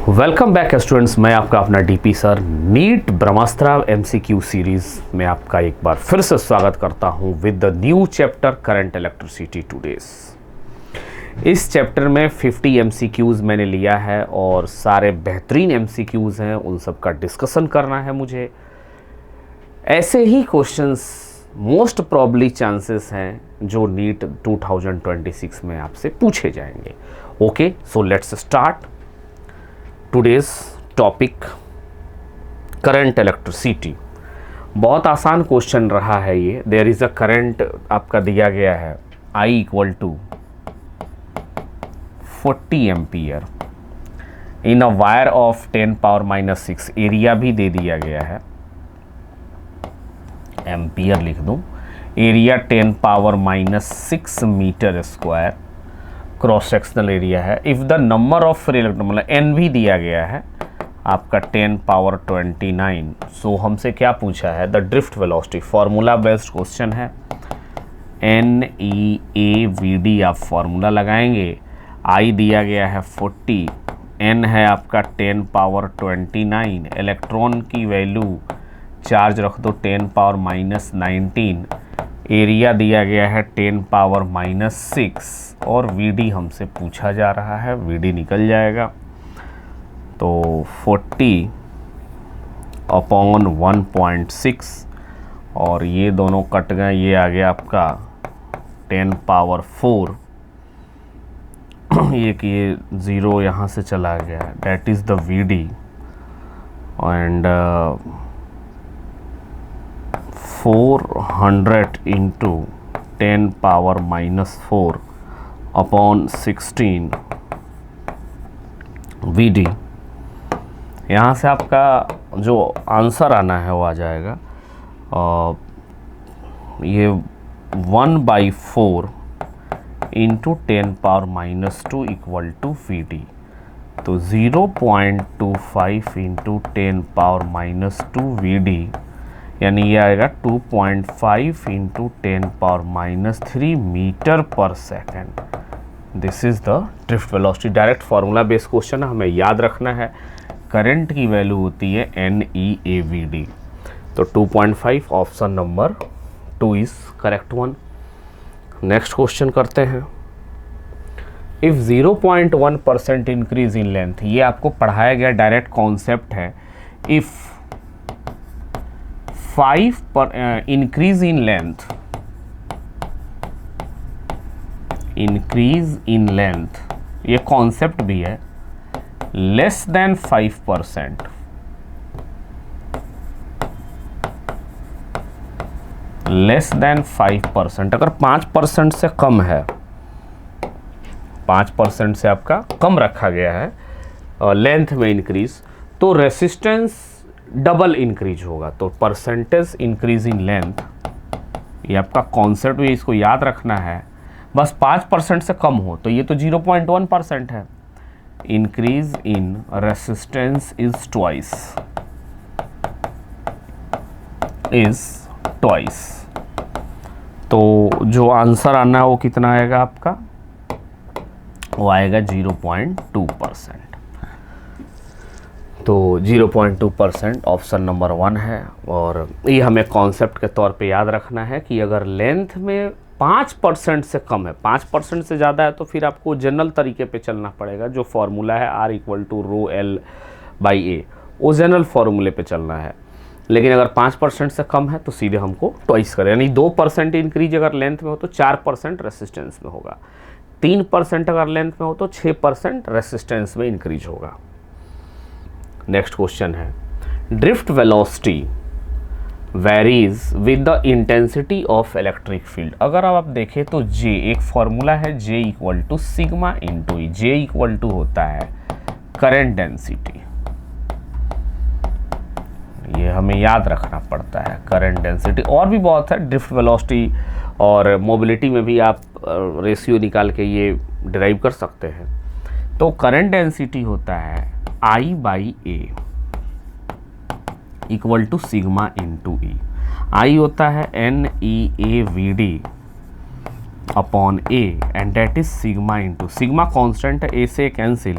Welcome back students, मैं आपका अपना डीपी सर नीट ब्रह्मास्त्र एमसीक्यू सीरीज़ में आपका एक बार फिर से स्वागत करता हूं with the new chapter current electricity today's. इस चैप्टर में 50 एमसीक्यूज़ मैंने लिया है और सारे बेहतरीन एमसीक्यूज़ हैं, उन सब का डिस्कशन करना है मुझे। ऐसे ही क्वेश्चंस मोस्ट प्रॉब्ली चांसेस हैं जो नीट 2026 में आपसे पूछे जाएंगे। Okay, so let's start today's topic current electricity. बहुत आसान क्वेश्चन रहा है ये। देयर इज़ अ करंट आपका दिया गया है I equal to 40 ampere in a wire of 10⁻⁻⁶। Area भी दे दिया गया है, एम्पियर लिख दूं। Area 10⁻⁻⁶ metre square cross sectional area है। If the number of free electron, मतलब एन भी दिया गया है आपका 10⁻29। सो हमसे क्या पूछा है? The drift velocity. Formula based question है। NEAVD आप फार्मूला लगाएंगे। I दिया गया है 40, N है आपका 10⁻29, इलेक्ट्रॉन की वैल्यू चार्ज रख दो 10⁻⁻19, एरिया दिया गया है 10⁻⁻6 और VD हमसे पूछा जा रहा है। VD निकल जाएगा तो 40/1.6 और ये दोनों कट गए, ये आ गया आपका 10⁻4। ये कि ये ज़ीरो यहाँ से चला गया, that is the VD and 400 into 10⁻⁻4/16 VD। यहाँ से आपका जो आंसर आना है वो आ जाएगा ये 1/4 इंटू 10⁻⁻2 इक्वल टू VD। तो 0.25 इंटू 10⁻⁻2 VD, यानी ये आएगा 2.5 इंटू 10⁻⁻3 मीटर पर second. This is the drift velocity. Direct formula based question है, हमें याद रखना है करंट की वैल्यू होती है NEAVD। तो 2.5 option number 2 is correct one. Next question करते हैं। इफ़ 0.1% इंक्रीज इन लेंथ, ये आपको पढ़ाया गया डायरेक्ट कॉन्सेप्ट है। इफ़ 5 पर इंक्रीज इन लेंथ, ये कॉन्सेप्ट भी है। लेस देन 5%, लेस देन 5%, अगर 5% से कम है, 5% से आपका कम रखा गया है लेंथ में इंक्रीज, तो रेसिस्टेंस डबल इंक्रीज होगा। तो परसेंटेज इंक्रीज इन लेंथ, ये आपका कॉन्सेप्ट भी, इसको याद रखना है। बस 5% से कम हो तो ये तो 0.1% है। Increase in resistance is twice. तो जो आंसर आना है वो कितना आएगा आपका? वो आएगा 0.2%। तो 0.2% ऑप्शन नंबर 1 है। और ये हमें कॉन्सेप्ट के तौर पे याद रखना है कि अगर लेंथ में 5% से कम है, 5% से ज़्यादा है, तो फिर आपको जनरल तरीके पे चलना पड़ेगा। जो फार्मूला है R इक्वल टू ρL/A, वो जनरल फार्मूले पे चलना है। लेकिन अगर 5% से कम है तो सीधे हमको ट्वाइस करें, यानी 2% इंक्रीज अगर लेंथ में हो तो 4% रेसिस्टेंस में होगा। 3% अगर लेंथ में हो तो 6% रेसिस्टेंस में इंक्रीज होगा। नेक्स्ट क्वेश्चन है, drift velocity varies with the intensity of electric field. अगर आप देखें तो J, एक फॉर्मूला है J equal to sigma into E। J equal to होता है करंट डेंसिटी, ये हमें याद रखना पड़ता है करंट डेंसिटी। और भी बहुत है, ड्रिफ्ट वेलोसिटी और मोबिलिटी में भी आप रेशियो निकाल के ये डिराइव कर सकते हैं। तो करंट डेंसिटी होता है I/A equal to sigma into E। I होता है NEAVD upon A and that is sigma into, sigma constant है, A से कैंसिल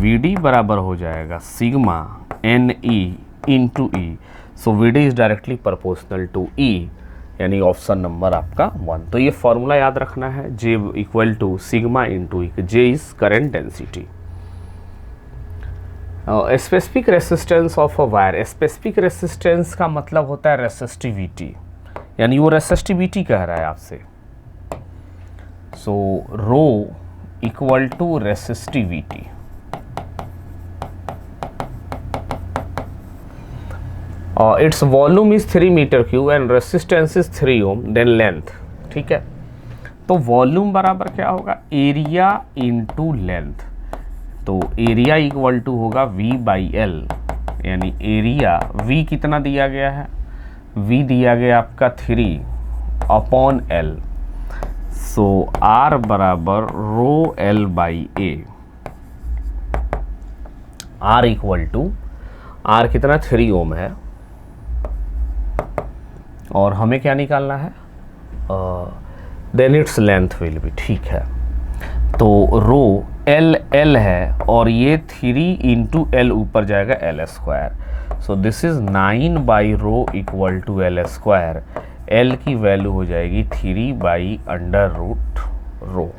VD बराबर हो जाएगा सिग्मा NE into E. So VD is directly proportional to E, यानी ऑप्शन नंबर आपका 1। तो ये फॉर्मूला याद रखना है, J equal to sigma into E. J is current density. Specific resistance of a wire, specific resistance का मतलब होता है रेसिस्टिविटी, यानी वो रेसिस्टिविटी कह रहा है आपसे। So rho equal to resistivity. It's volume is 3 metre cube and resistance is 3 ohm, then length. ठीक है, तो वॉल्यूम बराबर क्या होगा, एरिया इंटू लेंथ। तो एरिया इक्वल टू होगा V बाई L, यानी एरिया V कितना दिया गया है, V दिया गया आपका 3 अपॉन L। सो R बराबर rho L by A। R equal to, R कितना 3 ओम है, और हमें क्या निकालना है, then it's length will be. ठीक है, तो रो L है और ये 3 इंटू L ऊपर जाएगा L square. So this is 9 by rho equal to L square. L की वैल्यू हो जाएगी 3 बाई अंडर रूट रो।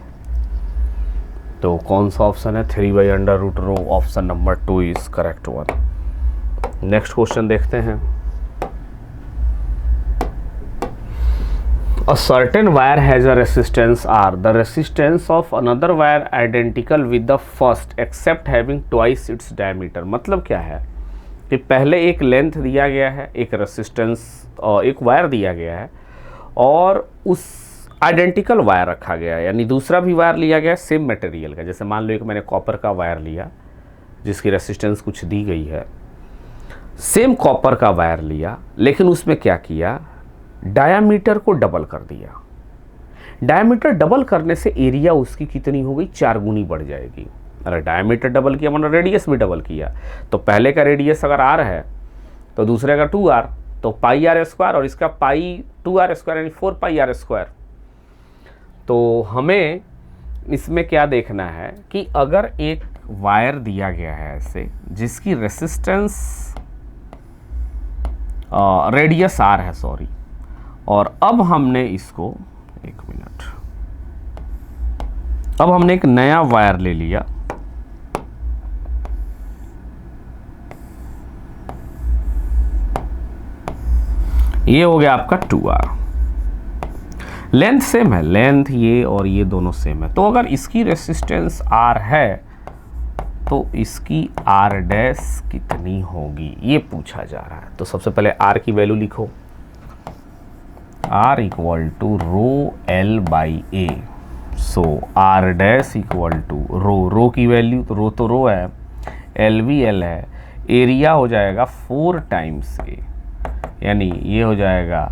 तो कौन सा ऑप्शन है, 3 by under root rho. Option number 2 is correct one. Next question देखते हैं। A certain wire has a resistance R. The resistance of another wire identical with the first except having twice its diameter. मतलब क्या है कि पहले एक length दिया गया है, एक रेसिस्टेंस और एक वायर दिया गया है, और उस आइडेंटिकल वायर रखा गया है, यानी दूसरा भी वायर लिया गया है सेम मटेरियल का। जैसे मान लो एक मैंने कॉपर का वायर लिया जिसकी रेसिस्टेंस कुछ दी गई है, सेम कॉपर का वायर लिया, लेकिन उसमें क्या किया, डायामीटर को डबल कर दिया। डायामीटर डबल करने से एरिया उसकी कितनी हो गई, 4 गुनी बढ़ जाएगी। अगर डायामीटर डबल किया मतलब रेडियस भी डबल किया, तो पहले का रेडियस अगर R है तो दूसरे का 2R, तो पाई R स्क्वायर, और इसका पाई 2R स्क्वायर यानी 4 पाई R स्क्वायर। तो हमें इसमें क्या देखना है कि अगर एक वायर दिया गया है ऐसे जिसकी रेसिस्टेंस रेडियस R है, सॉरी, और अब हमने इसको, एक मिनट, अब हमने एक नया वायर ले लिया, ये हो गया आपका 2R। लेंथ सेम है, लेंथ ये और ये दोनों सेम है। तो अगर इसकी रेसिस्टेंस R है तो इसकी R डैश कितनी होगी, ये पूछा जा रहा है। तो सबसे पहले R की वैल्यू लिखो, R equal to rho L by A। So R dash equal to rho की वैल्यू, तो रो है, L भी L है, एरिया हो जाएगा 4 टाइम्स A, यानी ये हो जाएगा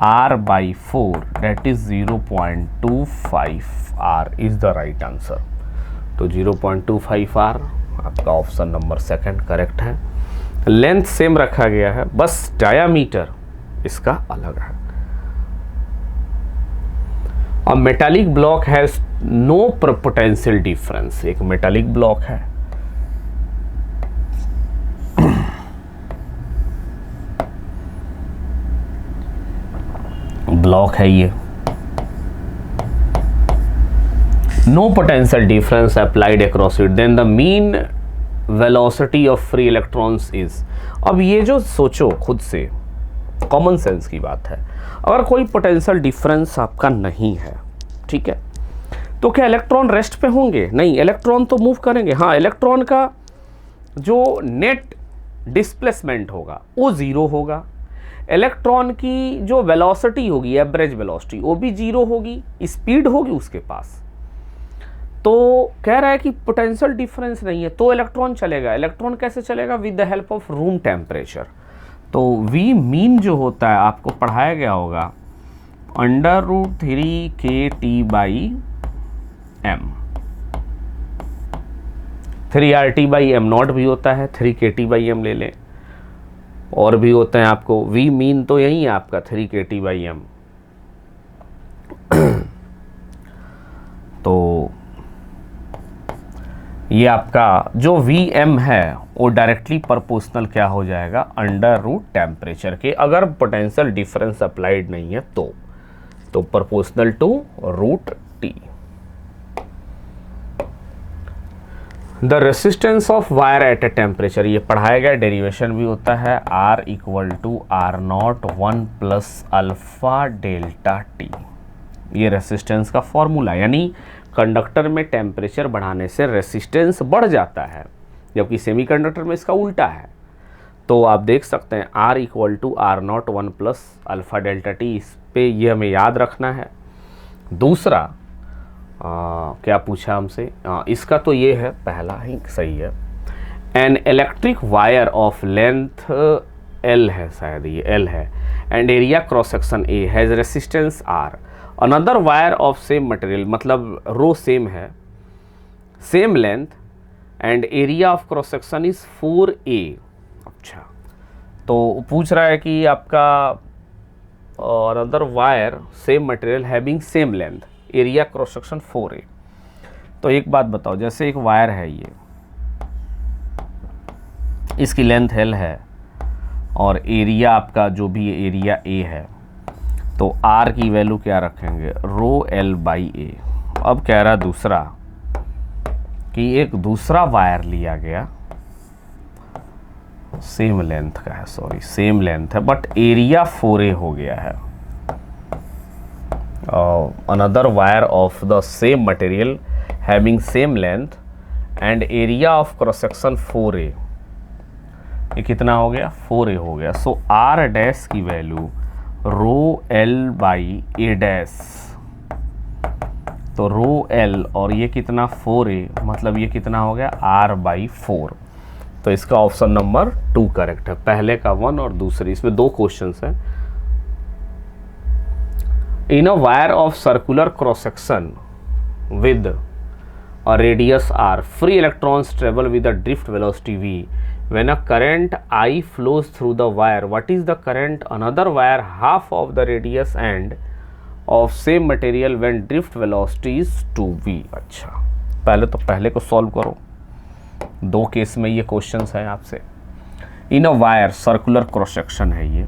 R by 4, that is 0.25 R is the right answer. तो 0.25 R आपका ऑप्शन नंबर 2 करेक्ट है। लेंथ सेम रखा गया है, बस डायामीटर इसका अलग है। A metallic block has no potential difference. एक मेटालिक ब्लॉक है, ब्लॉक है ये, no potential difference applied across it, then the mean velocity of free electrons is. अब ये जो सोचो खुद से, कॉमन सेंस की बात है, अगर कोई पोटेंशियल डिफरेंस आपका नहीं है, ठीक है, तो क्या इलेक्ट्रॉन रेस्ट पे होंगे? नहीं, इलेक्ट्रॉन तो मूव करेंगे। हाँ, इलेक्ट्रॉन का जो नेट डिस्प्लेसमेंट होगा वो 0 होगा, इलेक्ट्रॉन की जो वेलोसिटी होगी, एवरेज वेलोसिटी, वो भी 0 होगी, स्पीड होगी उसके पास। तो कह रहा है कि पोटेंशियल डिफरेंस नहीं है तो इलेक्ट्रॉन चलेगा। इलेक्ट्रॉन कैसे चलेगा? With the help of room temperature. तो वी मीन जो होता है आपको पढ़ाया गया होगा √3 kT/m, 3RT/m0 भी होता है, 3 kT/m ले लें, और भी होते हैं आपको। वी मीन तो यही है आपका 3 kT/m। तो ये आपका जो Vm है वो डायरेक्टली प्रोपोर्शनल क्या हो जाएगा, अंडर रूट टेम्परेचर के, अगर पोटेंशियल डिफरेंस अप्लाइड नहीं है तो proportional to root T. The resistance of wire at a temperature, ये पढ़ाया गया, डेरिवेशन भी होता है, R equal to R naught 1 plus alpha delta T. ये रेसिस्टेंस का फॉर्मूला, यानी कंडक्टर में टेम्परेचर बढ़ाने से रेसिस्टेंस बढ़ जाता है, जबकि सेमीकंडक्टर में इसका उल्टा है। तो आप देख सकते हैं R equal to R naught 1 plus alpha delta T, इस पे ये हमें याद रखना है। दूसरा क्या पूछा हमसे, इसका तो ये है, पहला ही सही है। An electric wire of length L है, शायद ये L है, and area cross section A has resistance R। Another wire of same material, मतलब रो सेम है, same length and area of cross section is 4A। अच्छा, तो पूछ रहा है कि आपका another wire same material having same length, area cross section 4A। तो एक बात बताओ, जैसे एक वायर है, ये इसकी लेंथ L है और एरिया आपका जो भी एरिया A है, तो R की वैल्यू क्या रखेंगे, रो L बाई A। अब कह रहा दूसरा कि एक दूसरा वायर लिया गया, सेम लेंथ का है, सॉरी सेम लेंथ है, बट एरिया 4A हो गया है। Another wire of the same material having same length and area of cross section 4A, ये कितना हो गया, 4A हो गया। सो R डैश की value rho L by A dash, तो रो L और ये कितना 4A, मतलब ये कितना हो गया R बाई 4। तो इसका ऑप्शन नंबर 2 करेक्ट है, पहले का 1 और दूसरी, इसमें 2 क्वेश्चंस हैं। In a wire of circular cross section with a radius R, free electrons travel with a drift velocity V। When a current I flows through the wire, what is the current another wire half of the radius and of same material when drift velocity is 2v। अच्छा, पहले को solve करो, 2 case में ये questions है आपसे। In a wire circular cross section है ये,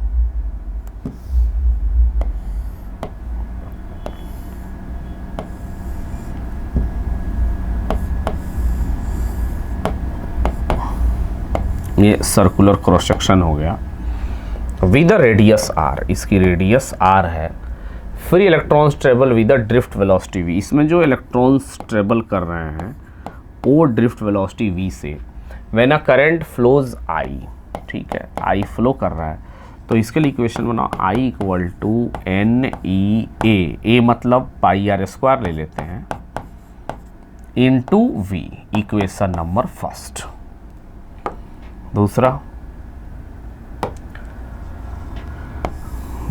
ये सर्कुलर क्रॉस सेक्शन हो गया विद रेडियस R, इसकी रेडियस R है। Free electrons travel with drift velocity V, इसमें जो इलेक्ट्रॉन्स ट्रेवल कर रहे हैं वो ड्रिफ्ट वेलोसिटी V से। When a current flows I, ठीक है, I फ्लो कर रहा है, तो इसके लिए इक्वेशन बनाओ, I equal to NEA, A मतलब पाई R स्क्वायर ले लेते हैं, into V, equation number first.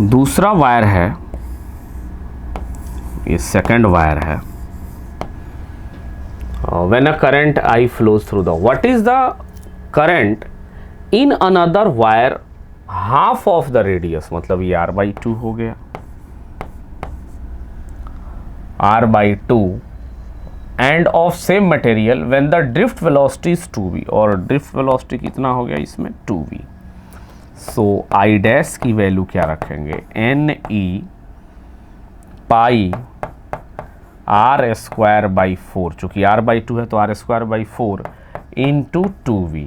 दूसरा वायर है, ये सेकंड वायर है। When a current I flows through the, what is the current in another wire half of the radius, मतलब ये R बाई 2 हो गया, R by 2 and of same material when the drift velocity is 2v, और drift velocity कितना हो गया इसमें 2v। So I dash की वैल्यू क्या रखेंगे, NE pi R square by 4, चूंकि R बाई 2 है तो R square by 4 into 2v।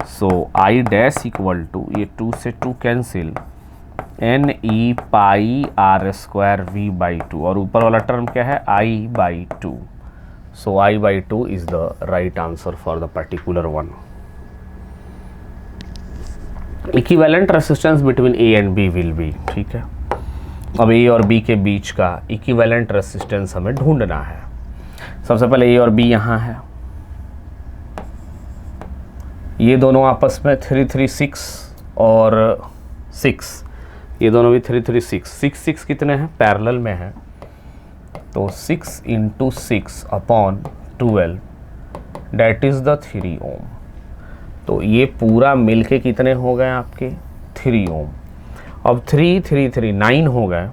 So I dash equal to, ये 2 से 2 cancel, NE pi R square V by 2, और ऊपर वाला टर्म क्या है, I by 2। So I by 2 is the right answer for the particular one. Equivalent resistance between A and B will be, ठीक है। अब A और B के बीच का equivalent resistance हमें ढूंढना है। सबसे पहले A और B यहाँ है, ये दोनों आपस में 336 और 6, ये दोनों भी 336, 6 कितने हैं, पैरेलल में है, तो 6 into 6 upon 12 that is the 3 ओम। तो ये पूरा मिलके कितने हो गए आपके, 3 ओम। अब 3 3 3 9 हो गए,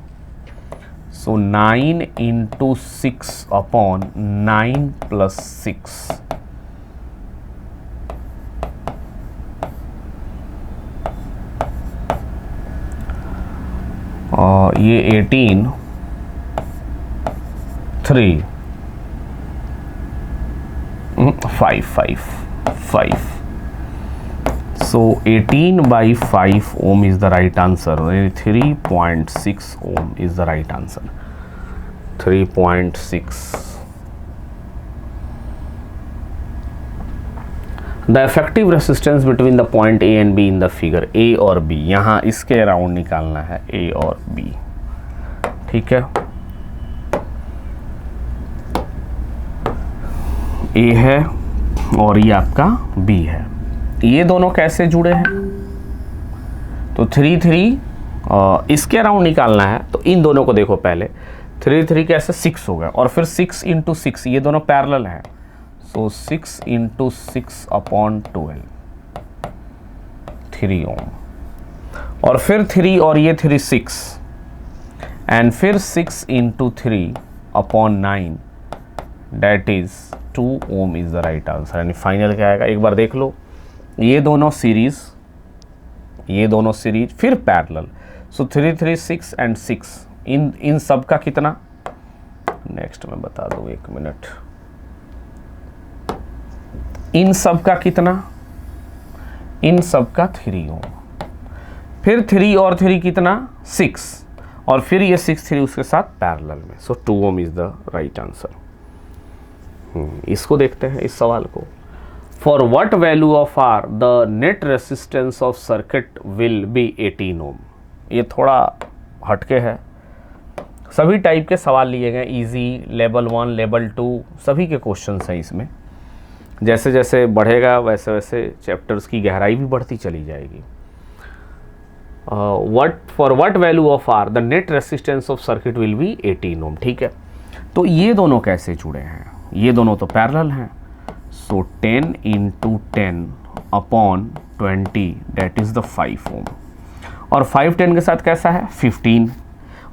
सो 9 इंटू 6 अपॉन 9 प्लस 6, और ये 18 3 5 so 18/5 ohm is the right answer. 3.6 ohm is the right answer. 3.6. The effective resistance between the point A and B in the figure. A और B, यहाँ इसके अराउंड निकालना है A और B, ठीक है. A है और ये आपका B है. ये दोनों कैसे जुड़े हैं? तो 3 इसके अराउंड निकालना है, तो इन दोनों को देखो पहले. 3 कैसे 6 हो गया, और फिर 6 × 6, ये दोनों पैरेलल हैं. सो 6 × 6/12 3 ओम, और फिर 3 और ये 3 6, एंड फिर 6 × 3/9 that is 2 ohm is the right answer. यानी फाइनल क्या आएगा एक बार देख लो. ये दोनों सीरीज, ये दोनों सीरीज, फिर पैरेलल. सो 3 3 6 एंड 6, इन सब का कितना, नेक्स्ट मैं बता दूं, 1 मिनट. इन सब का कितना, इन सब का 3 ओम, फिर 3 और 3 कितना 6, और फिर ये 6 3 उसके साथ पैरेलल में. So 2 ohm is the right answer. इसको देखते हैं इस सवाल को. For what value of R the net resistance of circuit will be 18 ohm. ये थोड़ा हटके है. सभी टाइप के सवाल लिए गए, इजी, लेवल 1, लेवल 2, सभी के क्वेश्चंस हैं इसमें. जैसे जैसे बढ़ेगा वैसे वैसे चैप्टर्स की गहराई भी बढ़ती चली जाएगी. For what value of R the net resistance of circuit will be 18 ohm. ठीक है, तो ये दोनों कैसे जुड़े हैं? ये दोनों तो पैरेलल हैं. सो 10 × 10/20 दैट इज द 5 ओम, और 5 10 के साथ कैसा है 15,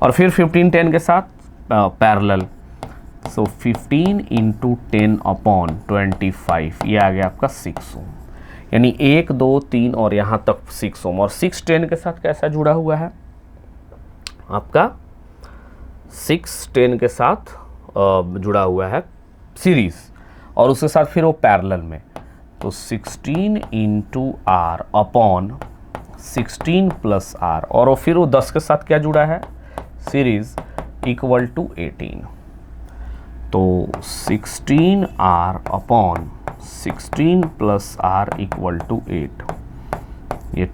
और फिर 15 10 के साथ पैरेलल. सो 15 × 10/25, ये आ गया आपका 6 ओम. यानी 1 2 3 और यहाँ तक 6 ओम, और 6 10 के साथ कैसा जुड़ा हुआ है आपका, 6 10 के साथ जुड़ा हुआ है सीरीज, और उसके साथ फिर वो पैरेलल में. तो 16 × R/16 + R, और वो फिर वो 10 के साथ क्या जुड़ा है सीरीज, इक्वल टू 18. तो 16R/16 + R इक्वल टू 8, ये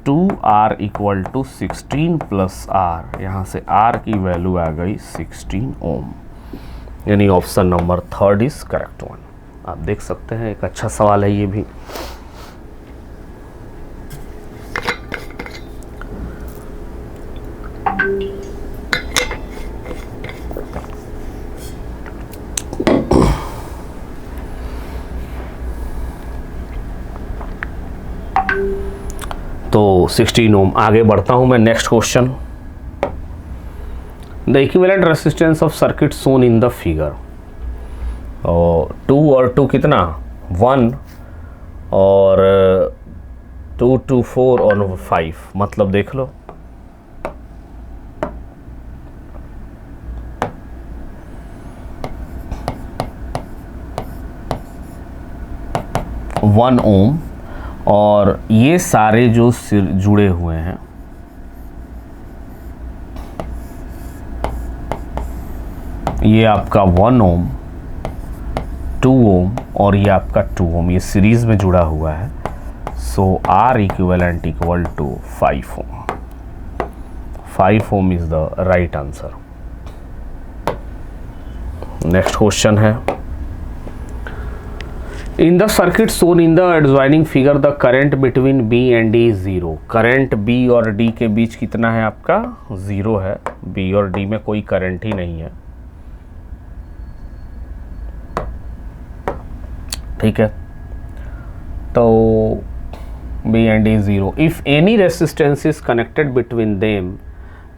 2R इक्वल टू 16 + R, यहाँ से R की वैल्यू आ गई 16 ओम. यानी option number 3 is correct one. आप देख सकते हैं एक अच्छा सवाल है ये भी. तो 16 ओम. आगे बढ़ता हूं मैं. Next question, the equivalent resistance of circuit shown in the figure. 2 और 2 कितना 1, और 2 2 4 और 5, मतलब देख लो 1 ओम, और ये सारे जो जुड़े हुए हैं ये आपका 1 ओम, 2 ओम, और ये आपका 2 ओम, ये सीरीज में जुड़ा हुआ है. So R equivalent equal to 5 ohm. 5 ohm is the right answer. Next question है, in the circuit shown in the adjoining figure the current between B and D is 0. Current B और D के बीच कितना है आपका 0 है. B और D में कोई करंट ही नहीं है. ठीक है, तो B and D 0. If any resistance is connected between them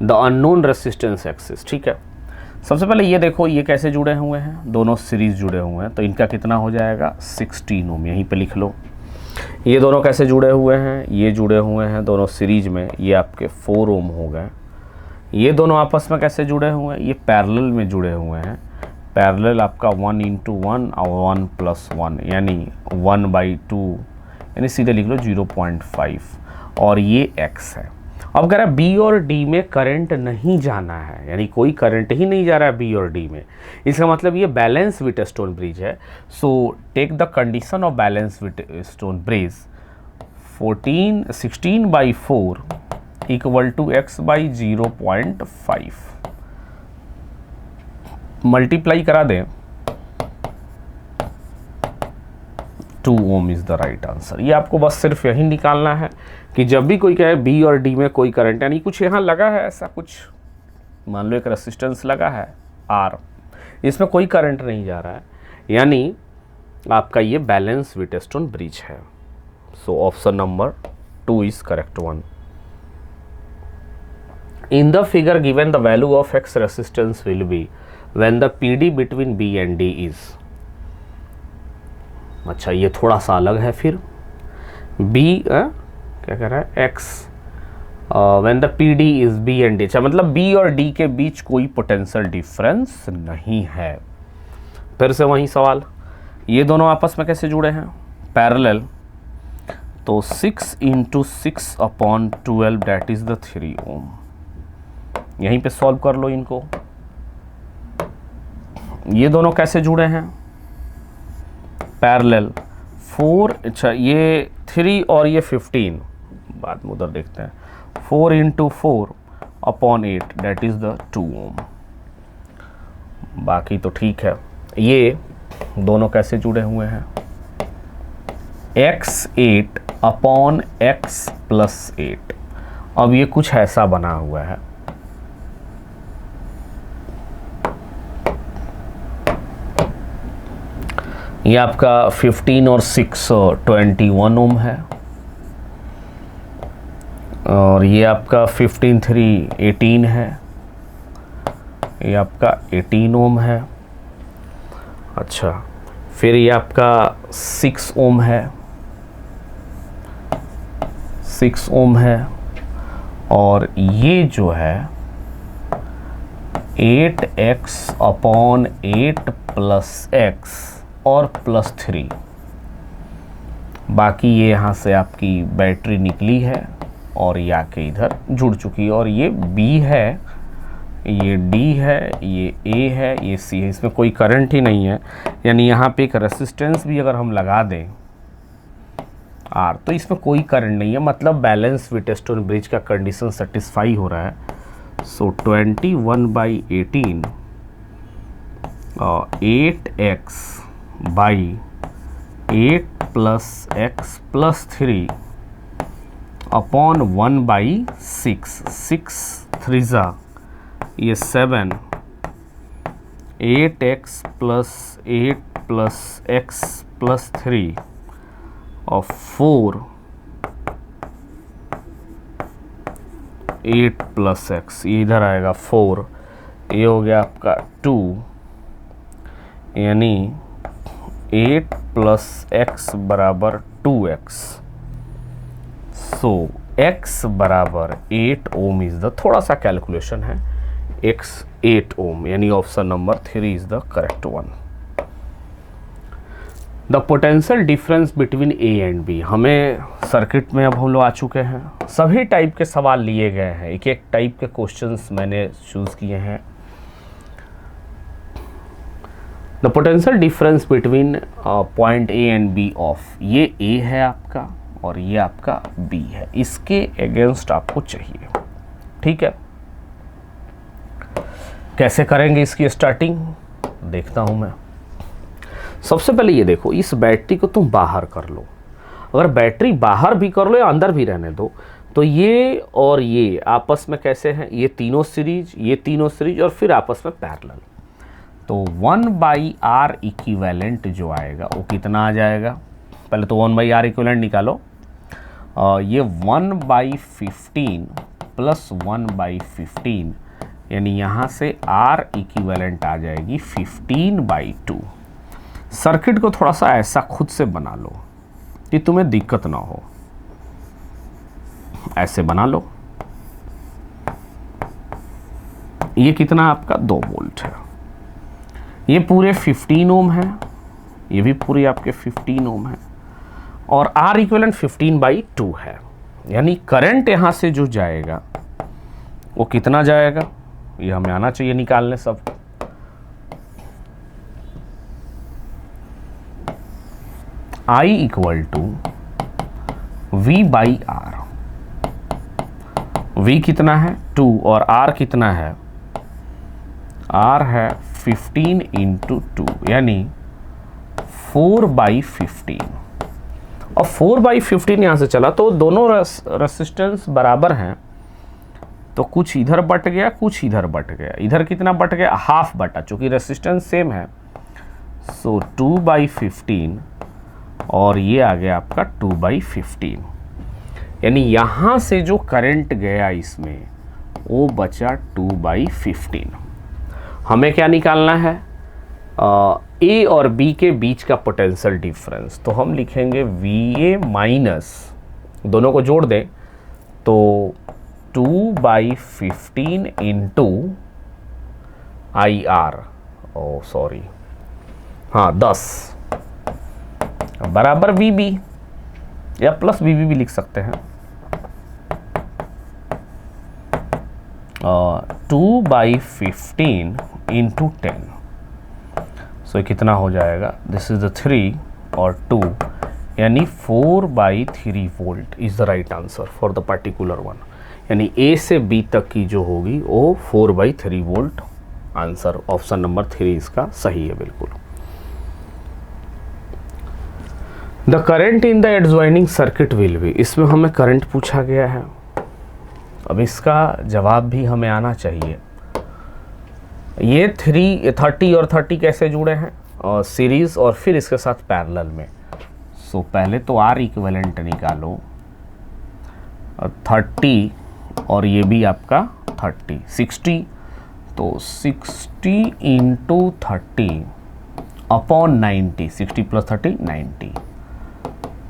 the unknown resistance axis. ठीक है, सबसे पहले ये देखो ये कैसे जुड़े हुए हैं, दोनों सीरीज जुड़े हुए हैं. तो इनका कितना हो जाएगा 16 ओम, यहीं पे लिख लो. ये दोनों कैसे जुड़े हुए हैं, ये जुड़े हुए हैं दोनों सीरीज में, ये आपके 4 ओम हो गए। ये दोनों आपस में कैसे जुड़े हुए हैं, ये पैरेलल में जुड़े हुए हैं। पैरेलल आपका 1 × 1 और 1 + 1 यानी 1/2 यानी सीधे लिख लो 0.5 और ये x है। अब कह रहा है बी और डी में करंट नहीं जाना है, यानी कोई करंट ही नहीं जा रहा है बी और डी में। इसका मतलब ये बैलेंस व्हीटस्टोन ब्रिज है। So take the condition of balance Wheatstone bridge 16/4 = x/0.5 multiply करा दें, 2 ohm is the right answer. ये आपको बस सिर्फ यही निकालना है कि जब भी कोई कहे बी और डी में कोई करंट, यानी कुछ यहाँ लगा है ऐसा कुछ, मान लो एक रेसिस्टेंस लगा है R, इसमें कोई करंट नहीं जा रहा है, यानी आपका ये बैलेंस व्हीटस्टोन ब्रिज है। So option number 2 is correct one. In the figure given the value of x resistance will be when the PD between B and D is. अच्छा, ये थोड़ा सा अलग है फिर। B क्या कह रहा है, x when the PD is B and D। अच्छा, मतलब B और D के बीच कोई पोटेंशियल डिफरेंस नहीं है। फिर से वही सवाल, ये दोनों आपस में कैसे जुड़े हैं, पैरेलल, तो 6 × 6/12 दैट इज द 3 ओम। यहीं पे सॉल्व कर लो इनको। ये दोनों कैसे जुड़े हैं, पैरेलल 4, अच्छा ये 3 और ये 15, बाद में उधर देखते हैं, 4 × 4/8 दैट इज द 2 ओम। बाकी तो ठीक है। ये दोनों कैसे जुड़े हुए हैं, x8/x+8। अब ये कुछ ऐसा बना हुआ है, ये आपका 15 और 6 21 ओम है, और ये आपका 15 3 18 है, ये आपका 18 ओम है। अच्छा, फिर ये आपका 6 ओम है, 6 ओम है, और ये जो है 8x/8 + x और +3। बाकी ये यहाँ से आपकी बैटरी निकली है और ये आके इधर जुड़ चुकी है, और ये B है, ये D है, ये A है, ये C है। इसमें कोई करंट ही नहीं है, यानी यहाँ पे एक रेसिस्टेंस भी अगर हम लगा दें R, तो इसमें कोई करंट नहीं है, मतलब बैलेंस व्हीटस्टोन ब्रिज का कंडीशन सेटिस्फाई हो रहा है। सो 21/18 8x/8 + x + 3 / 1/6, 6 3 ये 7, 8x + 8 + x + 3 और 4 8 + x, ये इधर आएगा 4, ये हो गया आपका 2, यानी 8 + x = 2x। So x = 8 ohm is the, थोड़ा सा कैलकुलेशन है, x 8 ओम, यानी option number 3 is the correct one. The potential difference between A and B। हमें सर्किट में अब हम लोग आ चुके हैं, सभी टाइप के सवाल लिए गए हैं, एक एक टाइप के क्वेश्चंस मैंने चूज़ किए हैं। The potential difference between point A and B of, ये A है आपका और ये आपका B है, इसके अगेंस्ट आपको चाहिए, ठीक है। कैसे करेंगे इसकी स्टार्टिंग, देखता हूँ मैं। सबसे पहले ये देखो, इस बैटरी को तुम बाहर कर लो, अगर बैटरी बाहर भी कर लो या अंदर भी रहने दो, तो ये और ये आपस में कैसे हैं, ये तीनों सीरीज, ये तीनों सीरीज, और फिर आपस में पैरेलल। तो 1/R इक्विवेलेंट जो आएगा वो कितना आ जाएगा, पहले तो 1/R इक्विवेलेंट निकालो। ये 1/15 + 1/15, यानी यहाँ से R इक्विवेलेंट आ जाएगी 15/2। सर्किट को थोड़ा सा ऐसा खुद से बना लो, कि तुम्हें दिक्कत ना हो। ऐसे बना लो। ये कितना आपका 2 वोल्ट है। ये पूरे 15 ओम है, ये भी पूरे आपके 15 ओम है, और R इक्विवेलेंट 15/2 है। यानी करंट यहां से जो जाएगा वो कितना जाएगा, ये हमें आना चाहिए निकालने सब। I equal to V/R। V कितना है 2 और R कितना है, R है 15 × 2 यानी 4/15। और 4/15 यहाँ से चला तो दोनों रेसिस्टेंस बराबर हैं, तो कुछ इधर बट गया कुछ इधर बट गया। इधर कितना बट गया, हाफ बटा, चूंकि रेसिस्टेंस सेम है। सो 2/15 और ये आ गया आपका 2/15। यानी यहाँ से जो करंट गया इसमें वो बचा 2/15। हमें क्या निकालना है, ए और बी के बीच का पोटेंशियल डिफरेंस। तो हम लिखेंगे VA माइनस, दोनों को जोड़ दें तो 2/15 इंटू IR, ओ सॉरी, हाँ 10 बराबर VB, या प्लस VB भी लिख सकते हैं। 2/15 इंटू 10, सो कितना हो जाएगा, दिस इज द 3 और 2 यानी 4/3 volt is the right answer for the particular one. यानी A से B तक की जो होगी वो 4/3 वोल्ट। आंसर ऑप्शन नंबर 3 इसका सही है बिल्कुल। The current in the adjoining circuit will B, इसमें हमें करंट पूछा गया है। अब इसका जवाब भी हमें आना चाहिए। ये 30 और 30 कैसे जुड़े हैं, और सीरीज और फिर इसके साथ पैरेलल में। सो पहले तो R इक्विवेलेंट निकालो, 30 और ये भी आपका 30, 60, तो 60 × 30 अपॉन 90, 60 + 30 90,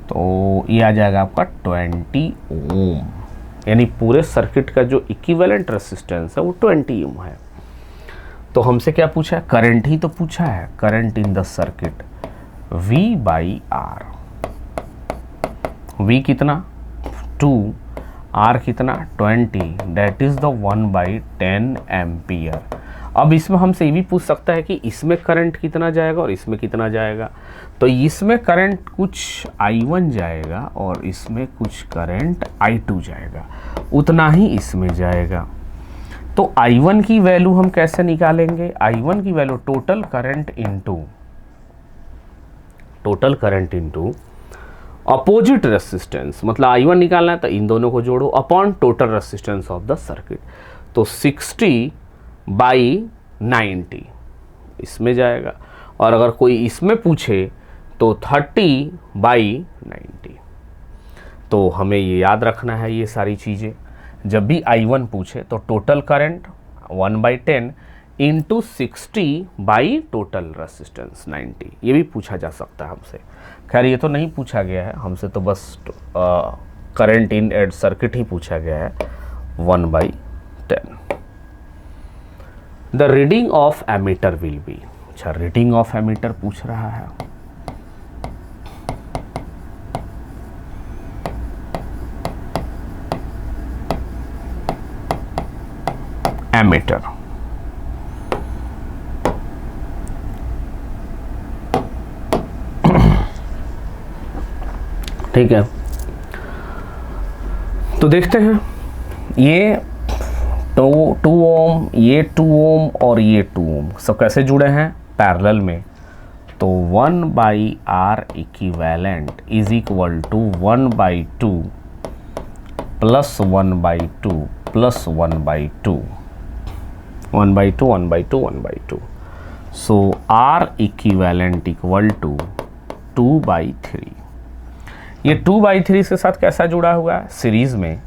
तो ये आ जाएगा आपका 20 ओम। यानी पूरे सर्किट का जो इक्विवेलेंट रेसिस्टेंस है वो 20 ओम है। तो हमसे क्या पूछा है, करंट ही तो पूछा है, current in the circuit V/R। V कितना 2, R कितना 20, दैट इज द 1/10 एम्पियर। अब इसमें हमसे ये भी पूछ सकता है कि इसमें करंट कितना जाएगा और इसमें कितना जाएगा। तो इसमें करंट कुछ I1 जाएगा और इसमें कुछ करंट I2 जाएगा, उतना ही इसमें जाएगा। तो I1 की वैल्यू हम कैसे निकालेंगे, I1 की value total current into opposite resistance, मतलब I1 निकालना है तो इन दोनों को जोड़ो upon total resistance of the circuit. तो 60/90 इसमें जाएगा, और अगर कोई इसमें पूछे तो 30/90। तो हमें ये याद रखना है ये सारी चीज़ें। जब भी I1 पूछे तो total current 1/10 into 60 by total resistance 90, ये भी पूछा जा सकता है हमसे। खैर ये तो नहीं पूछा गया है हमसे, तो बस करंट इन एड सर्किट ही पूछा गया है 1/10। The reading of ammeter will be, अच्छा रीडिंग ऑफ एमीटर पूछ रहा है। एमीटर ठीक है, तो देखते हैं ये 2 ओम, ये 2 ओम और ये 2 ओम सब कैसे जुड़े हैं पैरेलल में। तो 1/R equivalent is equal to 1/2 plus 1/2 plus 1/2, 1/2 1/2 1/2। So R equivalent equal to 2/3। ये 2/3 के साथ कैसा जुड़ा हुआ है, सीरीज में,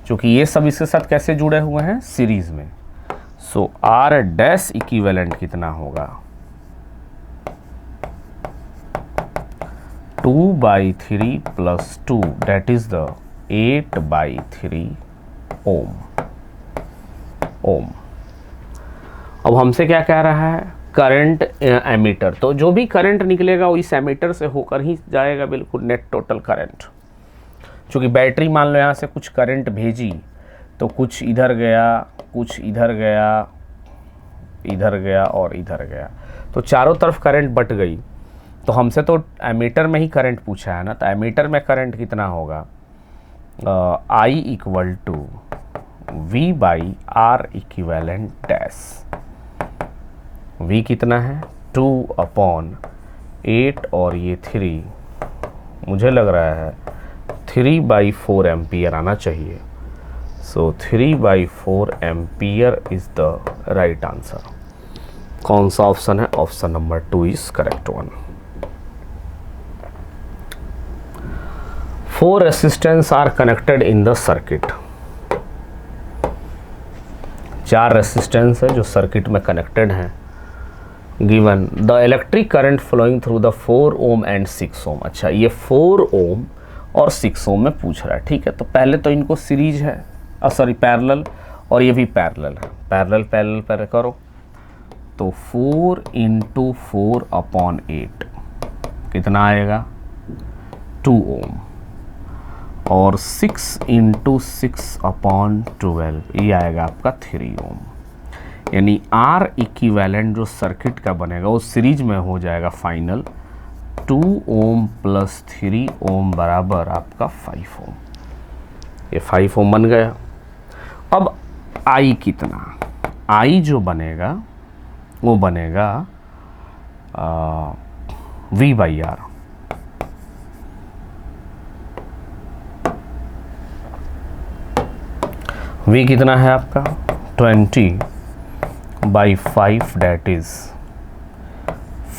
क्योंकि ये सब इसके साथ कैसे जुड़े हुए हैं, सीरीज में। सो R डैश इक्विवेलेंट कितना होगा, 2/3 प्लस 2 डेट इज द 8/3 ओम। अब हमसे क्या कह रहा है, करंट एमीटर, तो जो भी करंट निकलेगा वो इस एमीटर से होकर ही जाएगा, बिल्कुल नेट टोटल करंट। चूँकि बैटरी मान लो यहाँ से कुछ करंट भेजी तो कुछ इधर गया, कुछ इधर गया, इधर गया और इधर गया, तो चारों तरफ करंट बट गई। तो हमसे तो एमीटर में ही करंट पूछा है ना, तो एमीटर में करंट कितना होगा, I equal to V/R equivalent dash. V कितना है 2/8 और ये 3, मुझे लग रहा है 3/4 एम्पियर आना चाहिए। So 3/4 ampere is the right answer. कौन सा ऑप्शन है, option number 2 is correct one. 4 resistance are connected in the circuit. 4 resistance है जो सर्किट में कनेक्टेड हैं। Given the electric current flowing through the 4 ohm and 6 ohm. अच्छा, ये 4 ओम और 6 ओम में पूछ रहा है, ठीक है। तो पहले तो इनको सीरीज है, सॉरी पैरेलल, और ये भी पैरेलल है। पैरेलल पैरेलल पर करो तो 4 × 4/8 कितना आएगा 2 ओम, और 6 × 6/12 ये आएगा आपका 3 ओम। यानी R इक्विवेलेंट जो सर्किट का बनेगा वो सीरीज में हो जाएगा फाइनल 2 ओम प्लस 3 ओम बराबर आपका 5 ओम। ये 5 ओम बन गया। अब I कितना, I जो बनेगा वो बनेगा V/R। V कितना है आपका 20/5 डेट इज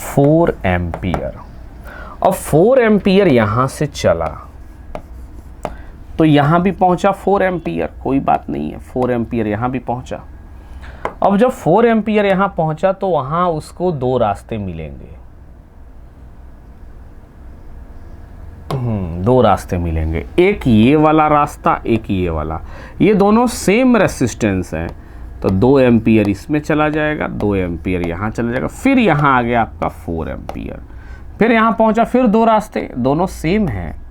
4 एम्पियर। अब 4 एम्पियर यहाँ से चला तो यहाँ भी पहुँचा 4 एम्पियर, कोई बात नहीं है, 4 एम्पियर यहाँ भी पहुँचा। अब जब 4 एम्पियर यहाँ पहुँचा तो वहाँ उसको 2 रास्ते मिलेंगे, 2 रास्ते मिलेंगे, एक ये वाला रास्ता, एक ये वाला। ये दोनों सेम रेसिस्टेंस हैं, तो 2 एम्पियर इसमें चला जाएगा, 2 एम्पियर यहाँ चला जाएगा, फिर यहाँ आ गया आपका 4 एम्पियर, फिर यहाँ पहुँचा, फिर 2 रास्ते, दोनों सेम हैं,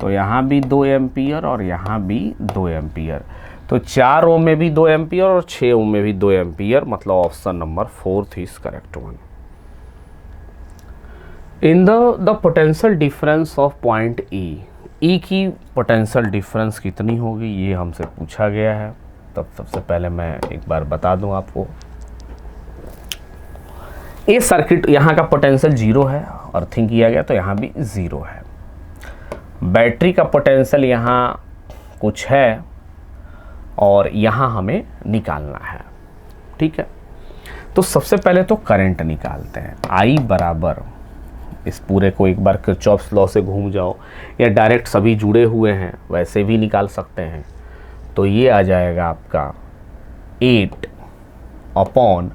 तो यहाँ भी 2 एम्पियर और यहाँ भी 2 एम्पियर। तो 4 ओम में भी 2 एम्पियर और 6 ओम में भी 2 एम्पियर, मतलब option number 4 is correct one. In the potential difference of point ई की पोटेंशियल डिफरेंस कितनी होगी ये हमसे पूछा गया है। तब सबसे पहले मैं एक बार बता दूं आपको, ये सर्किट यहाँ का पोटेंशियल 0 है, अर्थिंग किया गया तो यहाँ भी 0 है। बैटरी का पोटेंशियल यहाँ कुछ है और यहाँ हमें निकालना है, ठीक है। तो सबसे पहले तो करंट निकालते हैं। I बराबर, इस पूरे को एक बार किरचॉफ्स लॉ से घूम जाओ या डायरेक्ट सभी जुड़े हुए हैं वैसे भी निकाल सकते हैं। तो ये आ जाएगा आपका 8 अपॉन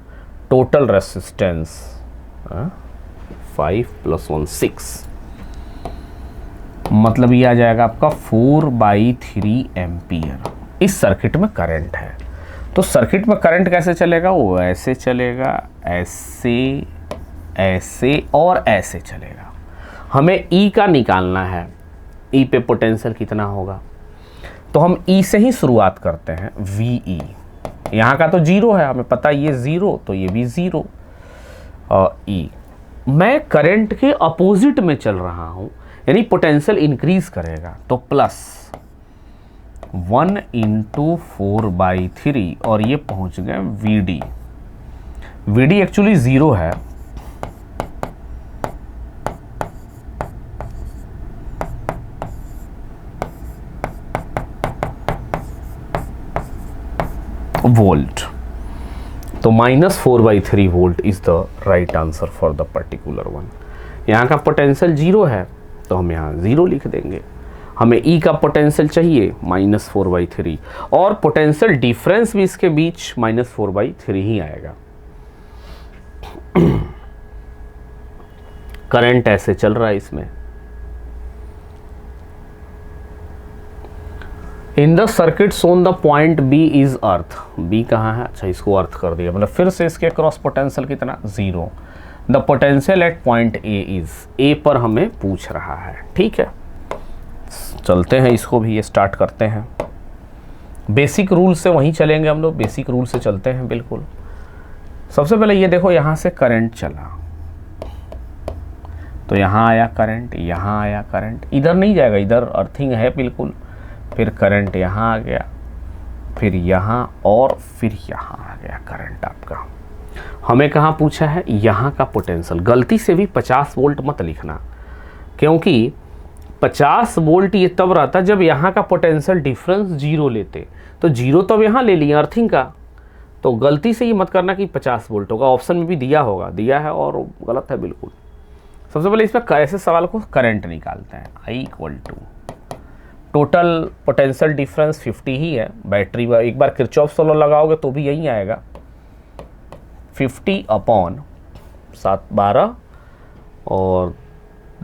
टोटल रेसिस्टेंस 5 + 1 6, मतलब ये आ जाएगा आपका 4/3 एम्पियर। इस सर्किट में करंट है, तो सर्किट में करंट कैसे चलेगा, वो ऐसे चलेगा, ऐसे, ऐसे और ऐसे चलेगा। हमें E का निकालना है, E पे पोटेंशियल कितना होगा, तो हम E से ही शुरुआत करते हैं। VE यहाँ का तो 0 है, हमें पता है ये 0, तो ये भी 0। E मैं करंट के अपोजिट में चल रहा हूँ, यानी पोटेंशियल इंक्रीज करेगा, तो प्लस 1 × 4/3 और ये पहुँच गए VD। VD एक्चुअली 0 है, वोल्ट, तो -4/3 volt is the right answer for the particular one. यहाँ का पोटेंशियल 0 है तो हम यहाँ 0 लिख देंगे। हमें E का पोटेंशियल चाहिए -4/3, और पोटेंशियल डिफरेंस भी इसके बीच -4/3 ही आएगा। करंट ऐसे चल रहा है इसमें, in the circuit shown the point B is earth, B कहाँ है, अच्छा इसको अर्थ कर दिया, मतलब फिर से इसके क्रॉस पोटेंशियल कितना 0। The potential at point A is, A पर हमें पूछ रहा है, ठीक है। चलते हैं इसको भी, ये स्टार्ट करते हैं। बेसिक रूल से वहीं चलेंगे हम लोग, बेसिक रूल से चलते हैं बिल्कुल। सबसे पहले ये देखो, यहाँ से करंट चला तो यहाँ आया करंट, यहाँ आया करंट, इधर नहीं जाएगा, इधर अर्थिंग है बिल्कुल। फिर करंट यहाँ आ गया, फिर यहाँ और फिर यहाँ आ गया करंट आपका। हमें कहाँ पूछा है, यहाँ का पोटेंशियल। गलती से भी 50 वोल्ट मत लिखना, क्योंकि 50 वोल्ट ये तब रहता जब यहाँ का पोटेंशियल डिफरेंस 0 लेते, तो 0 तो अब यहाँ ले लिया अर्थिंग का, तो गलती से ये मत करना कि 50 वोल्ट होगा। ऑप्शन में भी दिया होगा, दिया है और गलत है बिल्कुल। सबसे पहले इसमें ऐसे सवाल को करंट निकालते हैं। I = टोटल पोटेंशियल डिफरेंस 50 ही है। बैटरी एक बार किरचॉफ लॉ लगाओगे तो भी यही आएगा, 50/7 12 और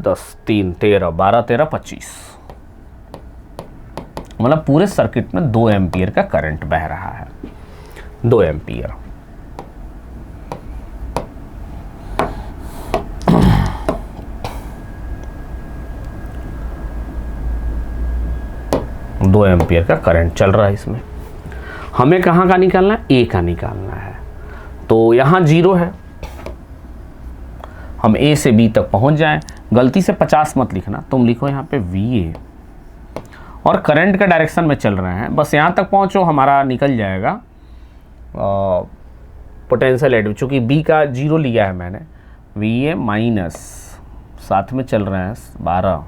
10 3 13 12 13 25, मतलब पूरे सर्किट में 2 एम्पियर का करंट बह रहा है, 2 एम्पियर। दो एम्पियर का करंट चल रहा है इसमें। हमें कहाँ का निकालना है, ए का निकालना है। तो यहाँ 0 है, हम ए से बी तक पहुँच जाएं। गलती से 50 मत लिखना, तुम लिखो यहाँ पे VA, और करंट का डायरेक्शन में चल रहे हैं, बस यहाँ तक पहुँचो, हमारा निकल जाएगा पोटेंशियल एड। चूँकि बी का 0 लिया है मैंने, VA माइनस, साथ में चल रहे हैं 12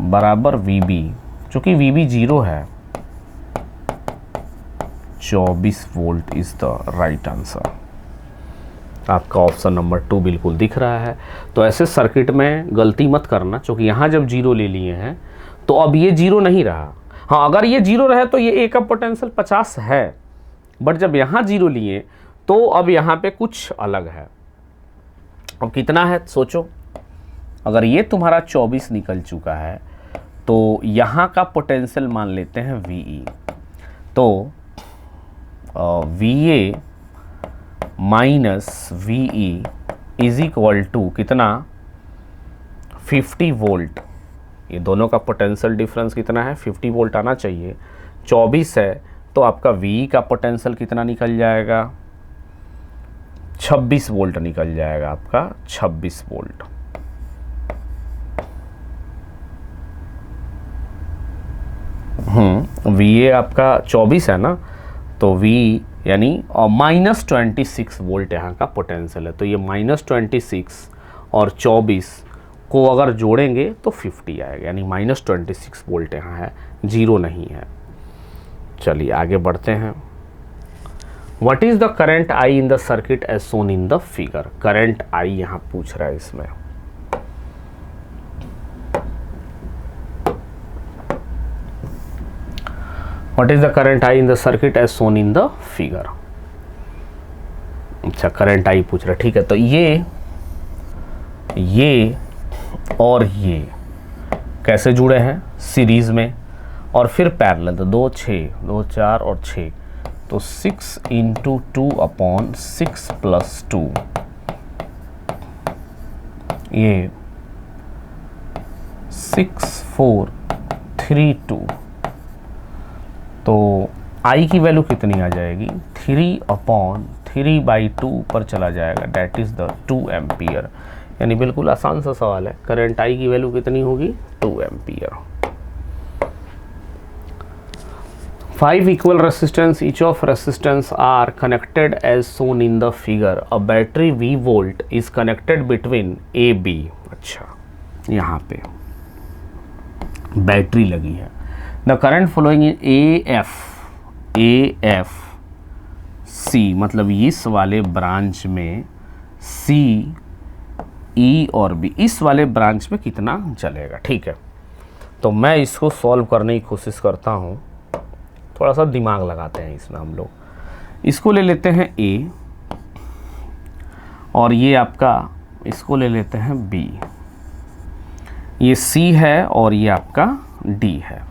बराबर VB, चूँकि VB 0 है, 24 volt is the right answer. आपका ऑप्शन नंबर 2 बिल्कुल दिख रहा है। तो ऐसे सर्किट में गलती मत करना, क्योंकि यहाँ जब 0 ले लिए हैं तो अब ये 0 नहीं रहा। हाँ, अगर ये 0 रहे तो ये ए का पोटेंशियल 50 है, बट जब यहाँ 0 लिए तो अब यहाँ पे कुछ अलग है। अब कितना है सोचो, अगर ये तुम्हारा 24 निकल चुका है तो यहाँ का पोटेंशियल मान लेते हैं VE, तो VA minus VE is equal to कितना, 50 वोल्ट। ये दोनों का पोटेंशियल डिफरेंस कितना है, 50 वोल्ट आना चाहिए। 24 है तो आपका VE का पोटेंशियल कितना निकल जाएगा, 26 वोल्ट निकल जाएगा आपका, 26 वोल्ट। VA आपका 24 है ना, तो V यानी माइनस 26 वोल्ट यहाँ का पोटेंशियल है। तो ये माइनस 26 और 24 को अगर जोड़ेंगे तो 50 आएगा, यानी माइनस 26 वोल्ट यहाँ है, 0 नहीं है। चलिए आगे बढ़ते हैं। What is the current I in the circuit as shown in the figure. Current I यहाँ पूछ रहा है इसमें। What is the current I in the circuit as shown in the figure? अच्छा, करंट I पूछ रहा है, ठीक है। तो ये और ये कैसे जुड़े हैं, सीरीज में, और फिर पैरेलल। तो 2 6 2 4 और 6, तो 6 × 2/6 + 2, ये 6 4 3 2। तो I की वैल्यू कितनी आ जाएगी, 3/3/2 पर चला जाएगा, डैट इज़ द 2 एम्पियर। यानी बिल्कुल आसान सा सवाल है। करंट I की वैल्यू कितनी होगी, 2 ampere. 5 equal resistance, each of resistance are connected as shown in the figure. A battery V volt is connected between AB। अच्छा, यहाँ पे बैटरी लगी है। The current flowing in AFC, मतलब इस वाले ब्रांच में C, E और B, इस वाले ब्रांच में कितना चलेगा, ठीक है। तो मैं इसको सॉल्व करने की कोशिश करता हूँ, थोड़ा सा दिमाग लगाते हैं इसमें हम लोग। इसको ले लेते हैं A, और ये आपका इसको ले लेते हैं B। ये C है और ये आपका डी है।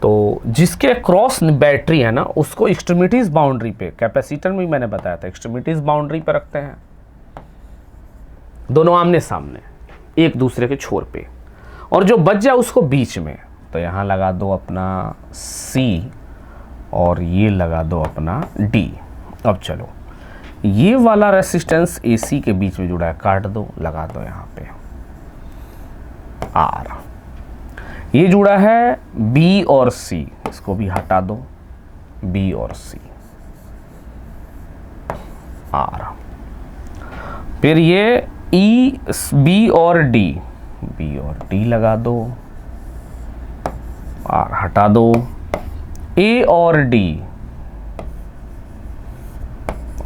तो जिसके क्रॉस बैटरी है ना उसको एक्सट्रीमिटीज बाउंड्री पे, कैपेसिटर में मैंने बताया था एक्सट्रीमिटीज बाउंड्री पे रखते हैं, दोनों आमने सामने एक दूसरे के छोर पे, और जो बच जाए उसको बीच में। तो यहाँ लगा दो अपना सी और ये लगा दो अपना डी। अब चलो ये वाला रेसिस्टेंस AC के बीच में जुड़ा है, काट दो, लगा दो यहाँ पे R। ये जुड़ा है B और C, इसको भी हटा दो, B और C, R। फिर ये B और D लगा दो, R हटा दो, A और D,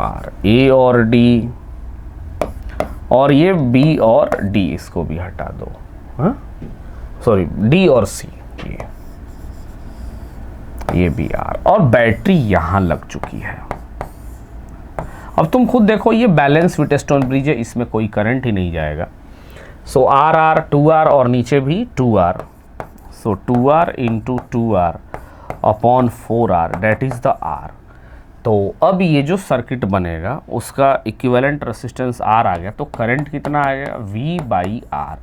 R, A और D, और ये B और D, इसको भी हटा दो, हाँ सॉरी D और C, ये भी R, और बैटरी यहां लग चुकी है। अब तुम खुद देखो ये बैलेंस व्हीटस्टोन ब्रिज है, इसमें कोई करंट ही नहीं जाएगा। सो R 2R और नीचे भी 2R, सो 2R into 2R upon 4R that is the R। तो अब ये जो सर्किट बनेगा उसका इक्विवेलेंट रेसिस्टेंस R आ गया, तो करंट कितना आ गया V/R।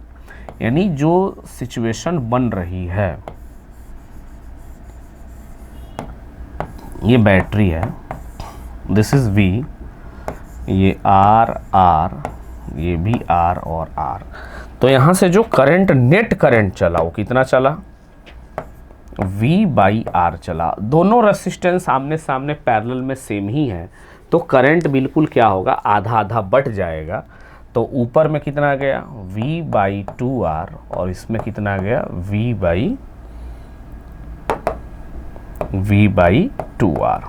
यानी जो सिचुएशन बन रही है, ये बैटरी है, दिस इज V, ये R, ये भी R और R। तो यहाँ से जो करंट, नेट करंट चला वो कितना चला, V/R चला। दोनों रेसिस्टेंस आमने सामने पैरेलल में सेम ही है, तो करंट बिल्कुल क्या होगा, आधा आधा बट जाएगा। तो ऊपर में कितना आ गया V/2R और इसमें कितना आ गया V/2R।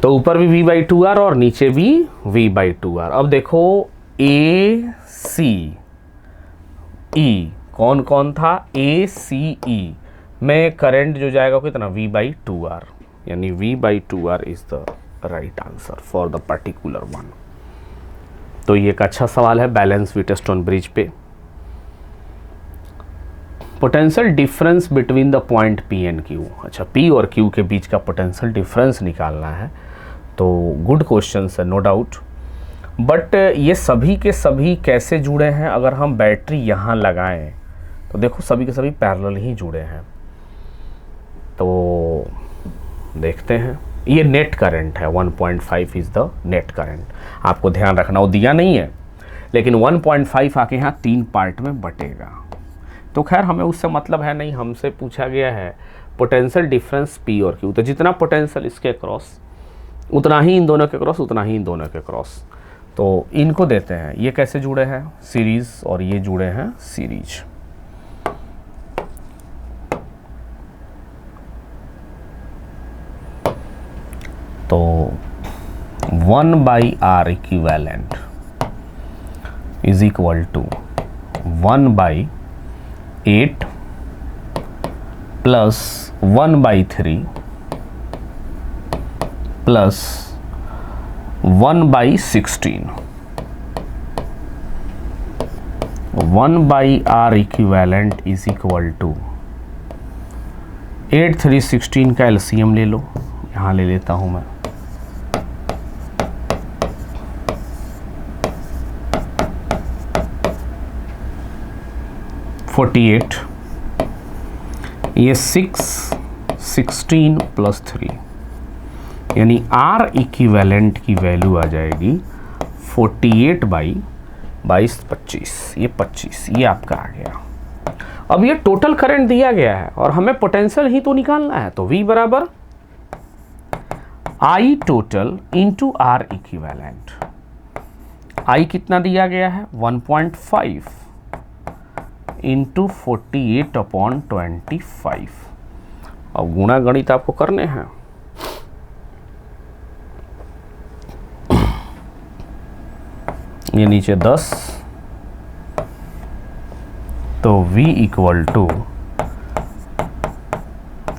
तो ऊपर भी V/2R और नीचे भी V/2R। अब देखो AC E कौन कौन था, ACE में करंट जो जाएगा कितना V/2R, यानी V/2R is the right answer for the particular one. तो ये एक अच्छा सवाल है बैलेंस व्हीटस्टोन ब्रिज पे। Potential difference between the point P and Q। अच्छा, P और Q के बीच का पोटेंशियल डिफरेंस निकालना है, तो गुड क्वेश्चन है नो डाउट। बट ये सभी के सभी कैसे जुड़े हैं, अगर हम बैटरी यहाँ लगाएं तो देखो सभी के सभी पैरेलल ही जुड़े हैं। तो देखते हैं, ये नेट करंट है 1.5 इज द नेट करंट। आपको ध्यान रखना, वो दिया नहीं है लेकिन 1.5 आके यहाँ 3 पार्ट में बटेगा। तो खैर हमें उससे मतलब है नहीं, हमसे पूछा गया है पोटेंशियल डिफरेंस P और Q। तो जितना पोटेंशियल इसके क्रॉस उतना ही इन दोनों के क्रॉस, उतना ही इन दोनों के क्रॉस। तो इनको देते हैं, ये कैसे जुड़े हैं सीरीज, और ये जुड़े हैं सीरीज। तो 1/R equivalent is equal to 1/8 plus 1/3 plus 1/16। 1/R equivalent is equal to 8 3 16 का एलसीएम ले लो, यहाँ ले लेता हूँ मैं 48, ये 6 16 प्लस 3, यानी R इक्विवेलेंट की वैल्यू आ जाएगी 48/22 25, ये 25, ये आपका आ गया। अब ये टोटल करंट दिया गया है और हमें पोटेंशियल ही तो निकालना है, तो V बराबर I total into R equivalent. I कितना दिया गया है 1.5 इंटू 48/25। अब गुणा गणित आपको करने हैं। ये नीचे 10, तो V इक्वल टू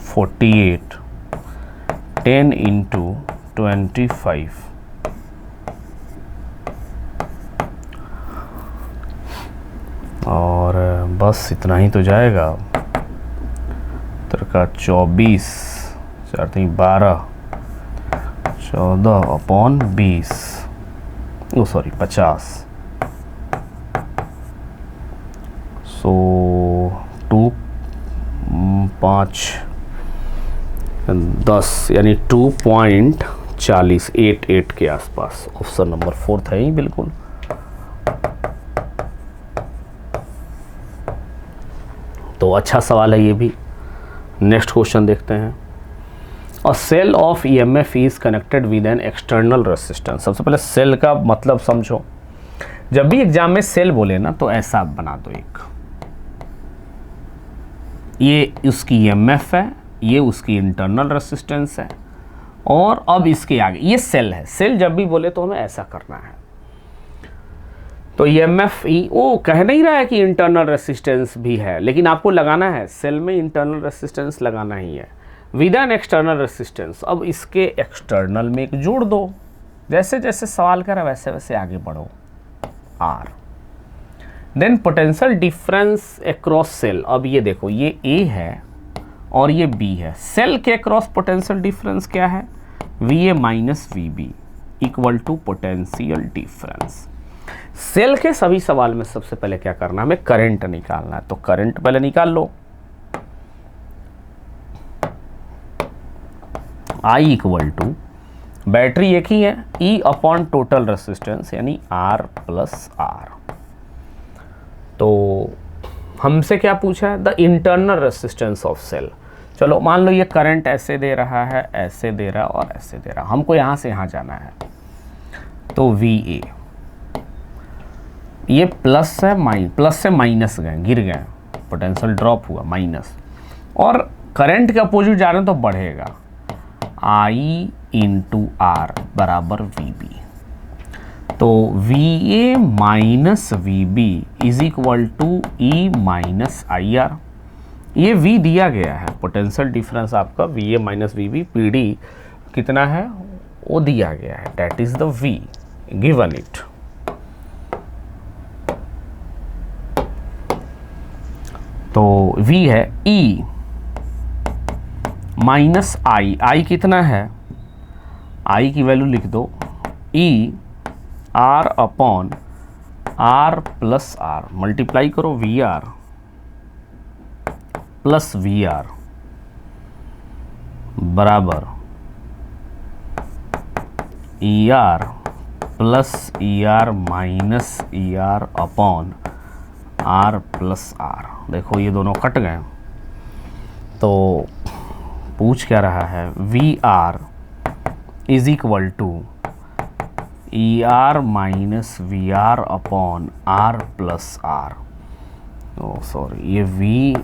48 10 इंटू 25 और बस इतना ही तो जाएगा। का 24, 4 3 12, 14/20, ओ सॉरी 50, सो 2 5 10 यानी 2.40 88 के आसपास। ऑप्शन नंबर 4 था ही बिल्कुल। तो अच्छा सवाल है ये भी। नेक्स्ट क्वेश्चन देखते हैं। A cell of EMF is connected with an external resistance. सबसे पहले सेल का मतलब समझो। जब भी एग्जाम में सेल बोले ना तो ऐसा बना दो एक, ये उसकी ईएमएफ है, ये उसकी इंटरनल रेसिस्टेंस है, और अब इसके आगे ये सेल है। सेल जब भी बोले तो हमें ऐसा करना है। तो ईएमएफ वो कह नहीं रहा है कि इंटरनल रेसिस्टेंस भी है, लेकिन आपको लगाना है सेल में इंटरनल रेसिस्टेंस लगाना ही है विद एन एक्सटर्नल रेसिस्टेंस। अब इसके एक्सटर्नल में एक जोड़ दो, जैसे जैसे सवाल करा वैसे वैसे आगे बढ़ो। Are then potential difference across cell. अब ये देखो, ये ए है और ये बी है। सेल के अक्रॉस पोटेंशियल डिफरेंस क्या है? V A minus V B equal to potential difference. Cell के सभी सवाल में सबसे पहले क्या करना है? हमें करंट निकालना है। तो करंट पहले निकाल लो। I इक्वल टू, बैटरी एक ही है, E अपॉन टोटल रेसिस्टेंस यानी R प्लस R। तो हमसे क्या पूछा है? The internal resistance of cell. चलो मान लो ये करंट ऐसे दे रहा है, ऐसे दे रहा है और ऐसे दे रहा है। हमको यहाँ से यहाँ जाना है। तो VA, ये प्लस है, प्लस से माइनस गए, गिर गए, पोटेंशियल ड्रॉप हुआ माइनस, और करंट के अपोजिट जा रहे हैं तो बढ़ेगा। I इंटू आर बराबर VB। तो VA minus VB is equal to E minus IR। ये V दिया गया है, पोटेंशियल डिफरेंस आपका VA माइनस VB, PD कितना है वो दिया गया है, that is the V given it. तो V है E माइनस I कितना है? I की वैल्यू लिख दो, E R upon R plus R, multiply करो VR प्लस VR बराबर ER plus ER minus ER upon R plus R। देखो ये दोनों कट गए। तो पूछ क्या रहा है? VR is equal to ER minus VR upon R plus R। Oh sorry, ये V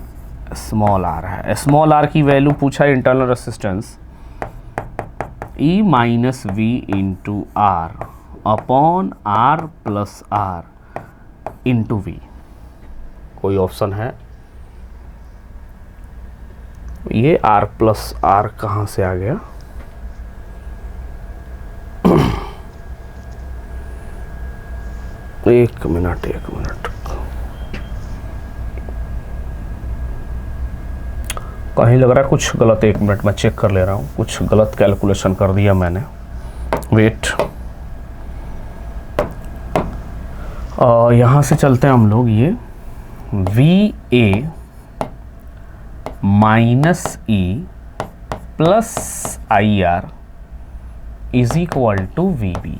स्मॉल r है। स्मॉल r की वैल्यू पूछा internal resistance, E minus V into R upon R plus R into V। कोई option है? ये R plus R कहाँ से आ गया? एक मिनट कहीं लग रहा है कुछ गलत। 1 मिनट में चेक कर ले रहा हूँ, कुछ गलत कैलकुलेशन कर दिया मैंने। वेट, यहाँ से चलते हैं हम लोग। ये VA minus E plus IR is equal to VB।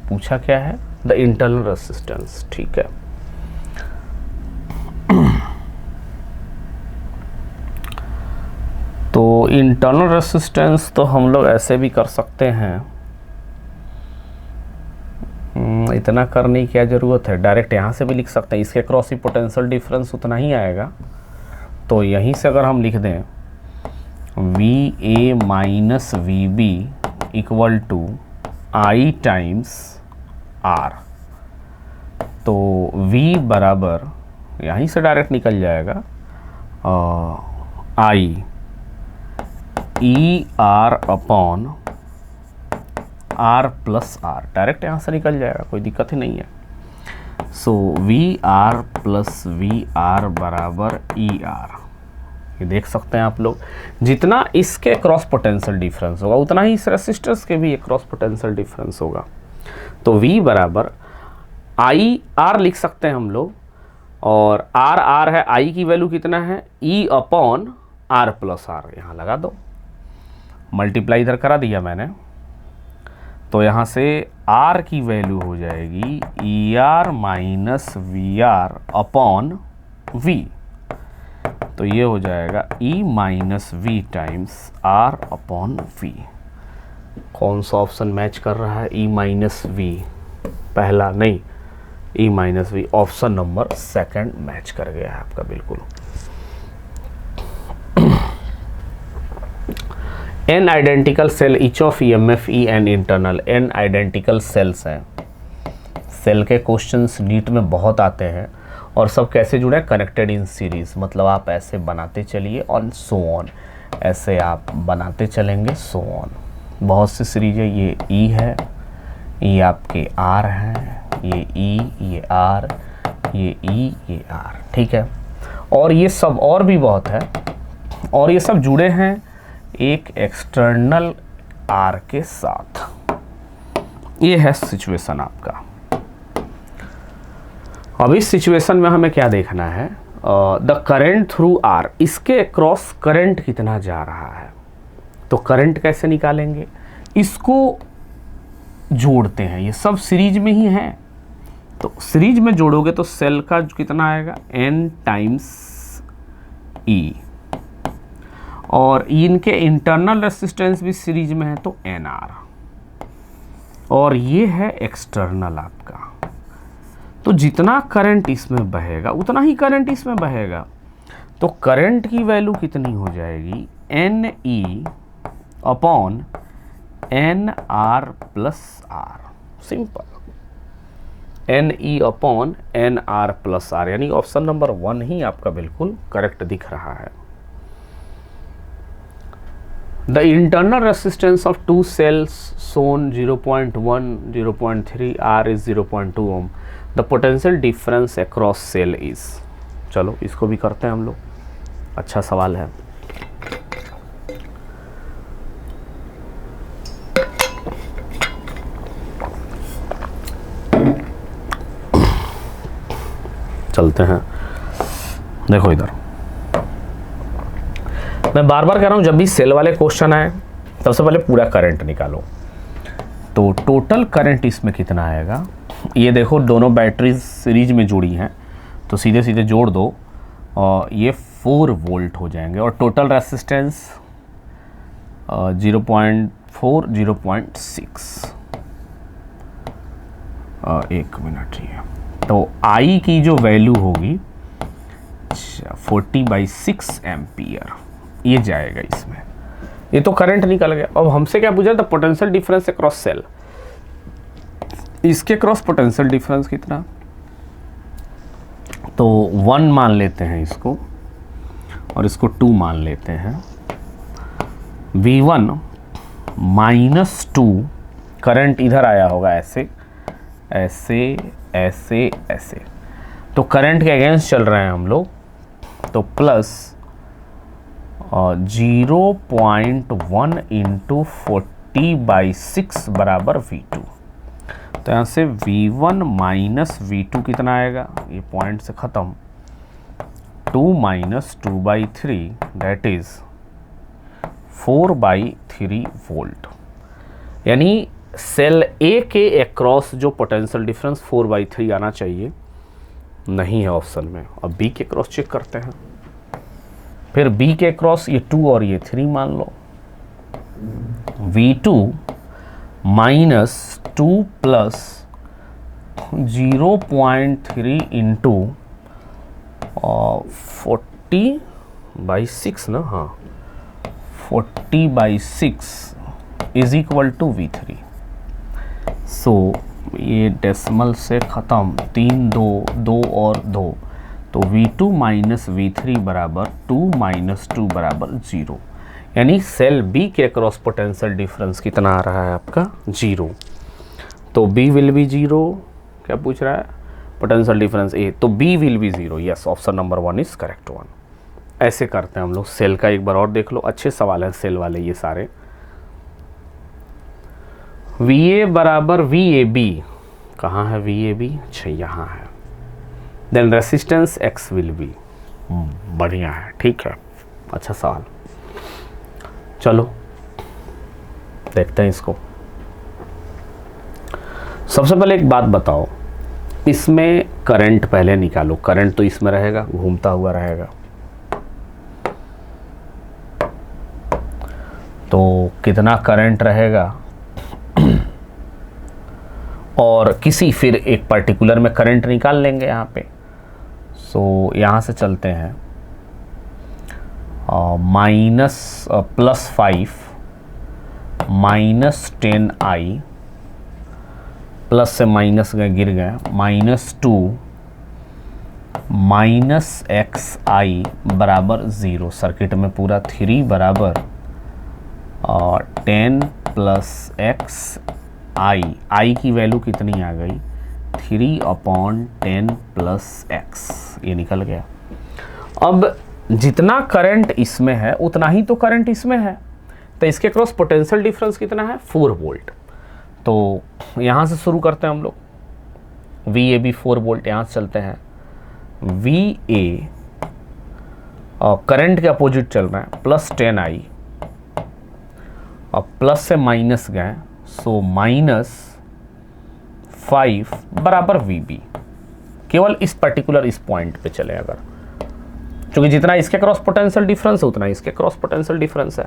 पूछा क्या है? The internal resistance. ठीक है, तो इंटरनल रेसिस्टेंस तो हम लोग ऐसे भी कर सकते हैं। इतना करने की क्या ज़रूरत है? डायरेक्ट यहाँ से भी लिख सकते हैं। इसके क्रॉस ही पोटेंशियल डिफरेंस उतना ही आएगा। तो यहीं से अगर हम लिख दें VA minus VB equal to I times R, तो V बराबर यहीं से डायरेक्ट निकल जाएगा I ER upon R plus R। Direct यहाँ से निकल जाएगा, कोई दिक्कत ही नहीं है। So V R plus V R बराबर ई आर। ये देख सकते हैं आप लोग, जितना इसके क्रॉस पोटेंशियल डिफरेंस होगा उतना ही इस रेसिस्टर्स के भी क्रॉस पोटेंशियल डिफरेंस होगा। तो V बराबर आई आर लिख सकते हैं हम लोग, और आर आर है, आई की वैल्यू कितना है E upon R plus R. यहाँ लगा दो, मल्टीप्लाई इधर करा दिया मैंने, तो यहाँ से R की वैल्यू हो जाएगी E R minus V R upon V। तो ये हो जाएगा E minus V times R upon V। कौन सा ऑप्शन मैच कर रहा है? E माइनस वी, पहला नहीं, E minus V, option number second match कर गया है आपका बिल्कुल। n identical cell each of EMF E and internal. n identical cells हैं। सेल के क्वेश्चंस नीट में बहुत आते हैं, और सब कैसे जुड़े? कनेक्टेड इन सीरीज, मतलब आप ऐसे बनाते चलिए और सो ऑन, ऐसे आप बनाते चलेंगे सो ऑन। बहुत सी सीरीज है, ये E है, ये आपके R हैं, ये E, ये R, ये E, ये R, ठीक है। और ये सब और भी बहुत है, और ये सब जुड़े हैं एक एक्सटर्नल R के साथ। ये है सिचुएशन आपका। अब इस सिचुएशन में हमें क्या देखना है? द करंट थ्रू R, इसके अक्रॉस करंट कितना जा रहा है। तो करंट कैसे निकालेंगे? इसको जोड़ते हैं, ये सब सीरीज में ही है, तो सीरीज में जोड़ोगे तो सेल का कितना आएगा? N टाइम्स E, और इनके इंटरनल रेसिस्टेंस भी सीरीज में है तो NR, और ये है एक्सटर्नल आपका। तो जितना करंट इसमें बहेगा उतना ही करंट इसमें बहेगा, तो करंट की वैल्यू कितनी हो जाएगी? NE upon NR plus R। Simple, NE upon NR plus R, यानी ऑप्शन नंबर 1 ही आपका बिल्कुल करेक्ट दिख रहा है। The internal resistance of two cells shown 0.1, 0.3, R is 0.2 ohm. The potential difference across cell is। चलो इसको भी करते हैं हम लोग, अच्छा सवाल है। चलते हैं, देखो इधर मैं बार बार कह रहा हूँ, जब भी सेल वाले क्वेश्चन आए सबसे पहले पूरा करंट निकालो। तो टोटल करंट इसमें कितना आएगा? ये देखो दोनों बैटरी सीरीज में जुड़ी हैं, तो सीधे सीधे जोड़ दो और ये 4 वोल्ट हो जाएंगे, और टोटल रेसिस्टेंस 0.4, 0.6। एक मिनट, ये तो I की जो वैल्यू होगी 40/6 एम्पियर, ये जाएगा इसमें। ये तो करंट निकल गया। अब हमसे क्या पूछा था? Potential difference across cell. इसके क्रॉस पोटेंशियल डिफरेंस कितना? तो 1 मान लेते हैं इसको, और इसको 2 मान लेते हैं। V1 -2, करंट इधर आया होगा ऐसे ऐसे ऐसे ऐसे, तो करंट के अगेंस्ट चल रहे हैं हम लोग, तो प्लस 0.1 इंटू 40/6 बराबर V2। तो यहाँ से V1 माइनस V2 कितना आएगा? ये पॉइंट से ख़त्म, 2 माइनस 2/3 दैट इज़ 4/3 वोल्ट। यानी सेल A के अक्रॉस जो पोटेंशियल डिफरेंस 4/3 आना चाहिए, नहीं है ऑप्शन में। अब B के क्रॉस चेक करते हैं। फिर B के क्रॉस ये 2 और ये 3 मान लो। V2 -2 प्लस 0.3 इंटू 40/6 ना, हाँ 40/6 इज इक्वल टू V3। सो ये डेसिमल से ख़त्म, 3 2 2 और 2, तो V2 माइनस V3 बराबर 2 माइनस 2 बराबर 0। यानी सेल B के क्रॉस पोटेंशियल डिफरेंस कितना आ रहा है आपका? 0। तो B विल बी 0। क्या पूछ रहा है? पोटेंशियल डिफरेंस ए, तो B will be 0। Yes, option number 1 is correct one. ऐसे करते हैं हम लोग। सेल का एक बार और देख लो, अच्छे सवाल हैं सेल वाले ये सारे। वी ए बराबर वी ए बी, कहाँ है वी ए बी? अच्छा यहाँ है। Then resistance x will be, बढ़िया है, ठीक है, अच्छा सवाल। चलो देखते हैं इसको। सबसे पहले एक बात बताओ, इसमें करंट पहले निकालो। करंट तो इसमें रहेगा, घूमता हुआ रहेगा, तो कितना करंट रहेगा और किसी फिर एक पर्टिकुलर में करंट निकाल लेंगे यहाँ पे। सो यहाँ से चलते हैं, -+5 -10i, प्लस से माइनस गए, गिर गए, -2 -xi बराबर 0। सर्किट में पूरा 3 बराबर 10 + xi, i की वैल्यू कितनी आ गई? 3/10 + x, ये निकल गया। अब जितना करंट इसमें है उतना ही तो करंट इसमें है, तो इसके क्रॉस पोटेंशियल डिफरेंस कितना है? 4 वोल्ट। तो यहाँ से शुरू करते हैं हम लोग। वी ए बी 4 वोल्ट, यहाँ से चलते हैं। वी ए करंट के अपोजिट चल रहा है, +10i, और प्लस से माइनस गए, सो -5 बराबर वी बी। केवल इस पर्टिकुलर इस पॉइंट पे चले अगर, क्योंकि जितना इसके क्रॉस पोटेंशियल डिफरेंस है उतना इसके क्रॉस पोटेंशियल डिफरेंस है।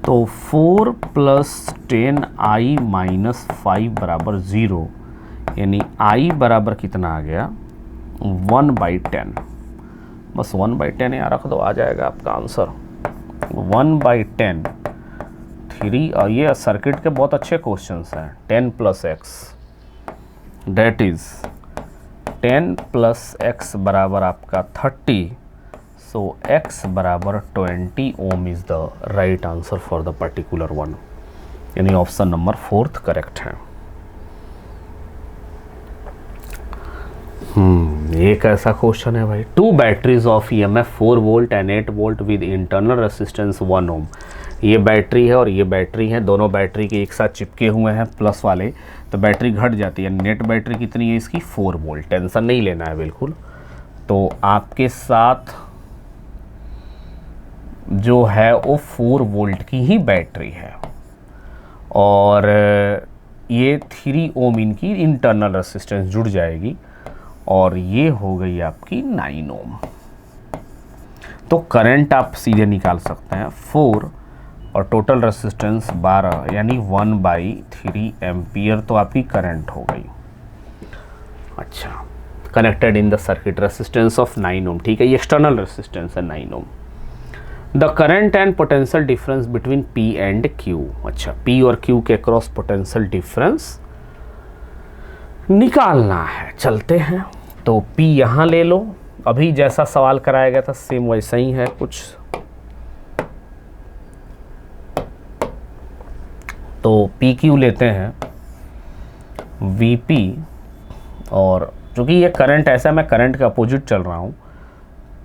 तो 4 + 10i - 5 बराबर 0, यानी i बराबर कितना आ गया? 1/10। बस 1/10 यहाँ रख दो, आ जाएगा आपका आंसर 1/10। 3, और ये सर्किट के बहुत अच्छे क्वेश्चंस हैं। 10 + x, डेट इज 10 + x बराबर आपका 30। सो x बराबर 20 ohm is the right answer for the particular one, यानी ऑप्शन नंबर 4 करेक्ट है। ये कैसा क्वेश्चन है भाई? 2 batteries of EMF 4 volt and 8 volt with internal resistance 1 ohm. ये बैटरी है और ये बैटरी है, दोनों बैटरी के एक साथ चिपके हुए हैं प्लस वाले, तो बैटरी घट जाती है। नेट बैटरी कितनी है इसकी? 4 वोल्ट। टेंशन नहीं लेना है बिल्कुल। तो आपके साथ जो है वो 4 वोल्ट की ही बैटरी है, और ये 3 ओम इनकी इंटरनल रेसिस्टेंस जुड़ जाएगी, और ये हो गई आपकी 9 ओम। तो करंट आप सीधे निकाल सकते हैं 4 और टोटल रेसिस्टेंस 12, यानी 1/3 एम्पियर तो आपकी करंट हो गई। अच्छा, connected in the circuit resistance of 9 ohm, ठीक है, ये एक्सटर्नल रेसिस्टेंस है 9 ohm. The current and potential difference between P and Q। अच्छा, P और Q के क्रॉस पोटेंशियल डिफरेंस निकालना है। चलते हैं, तो P यहाँ ले लो, अभी जैसा सवाल कराया गया था सेम वैसा ही है कुछ। तो PQ लेते हैं VP, और चूँकि ये करंट ऐसा, मैं करंट के अपोजिट चल रहा हूँ,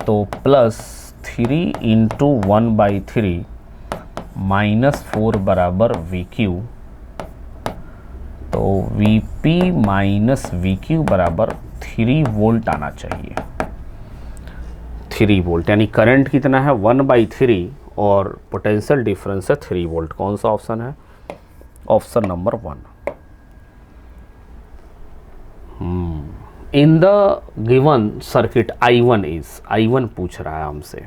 तो +3 × 1/3 -4 बराबर VQ। तो VP - VQ बराबर 3 वोल्ट आना चाहिए। 3 वोल्ट, यानी करंट कितना है? 1/3, और पोटेंशियल डिफरेंस है 3 वोल्ट। कौन सा ऑप्शन है? Option number 1। In the given circuit I1 is, I1 पूछ रहा है हमसे।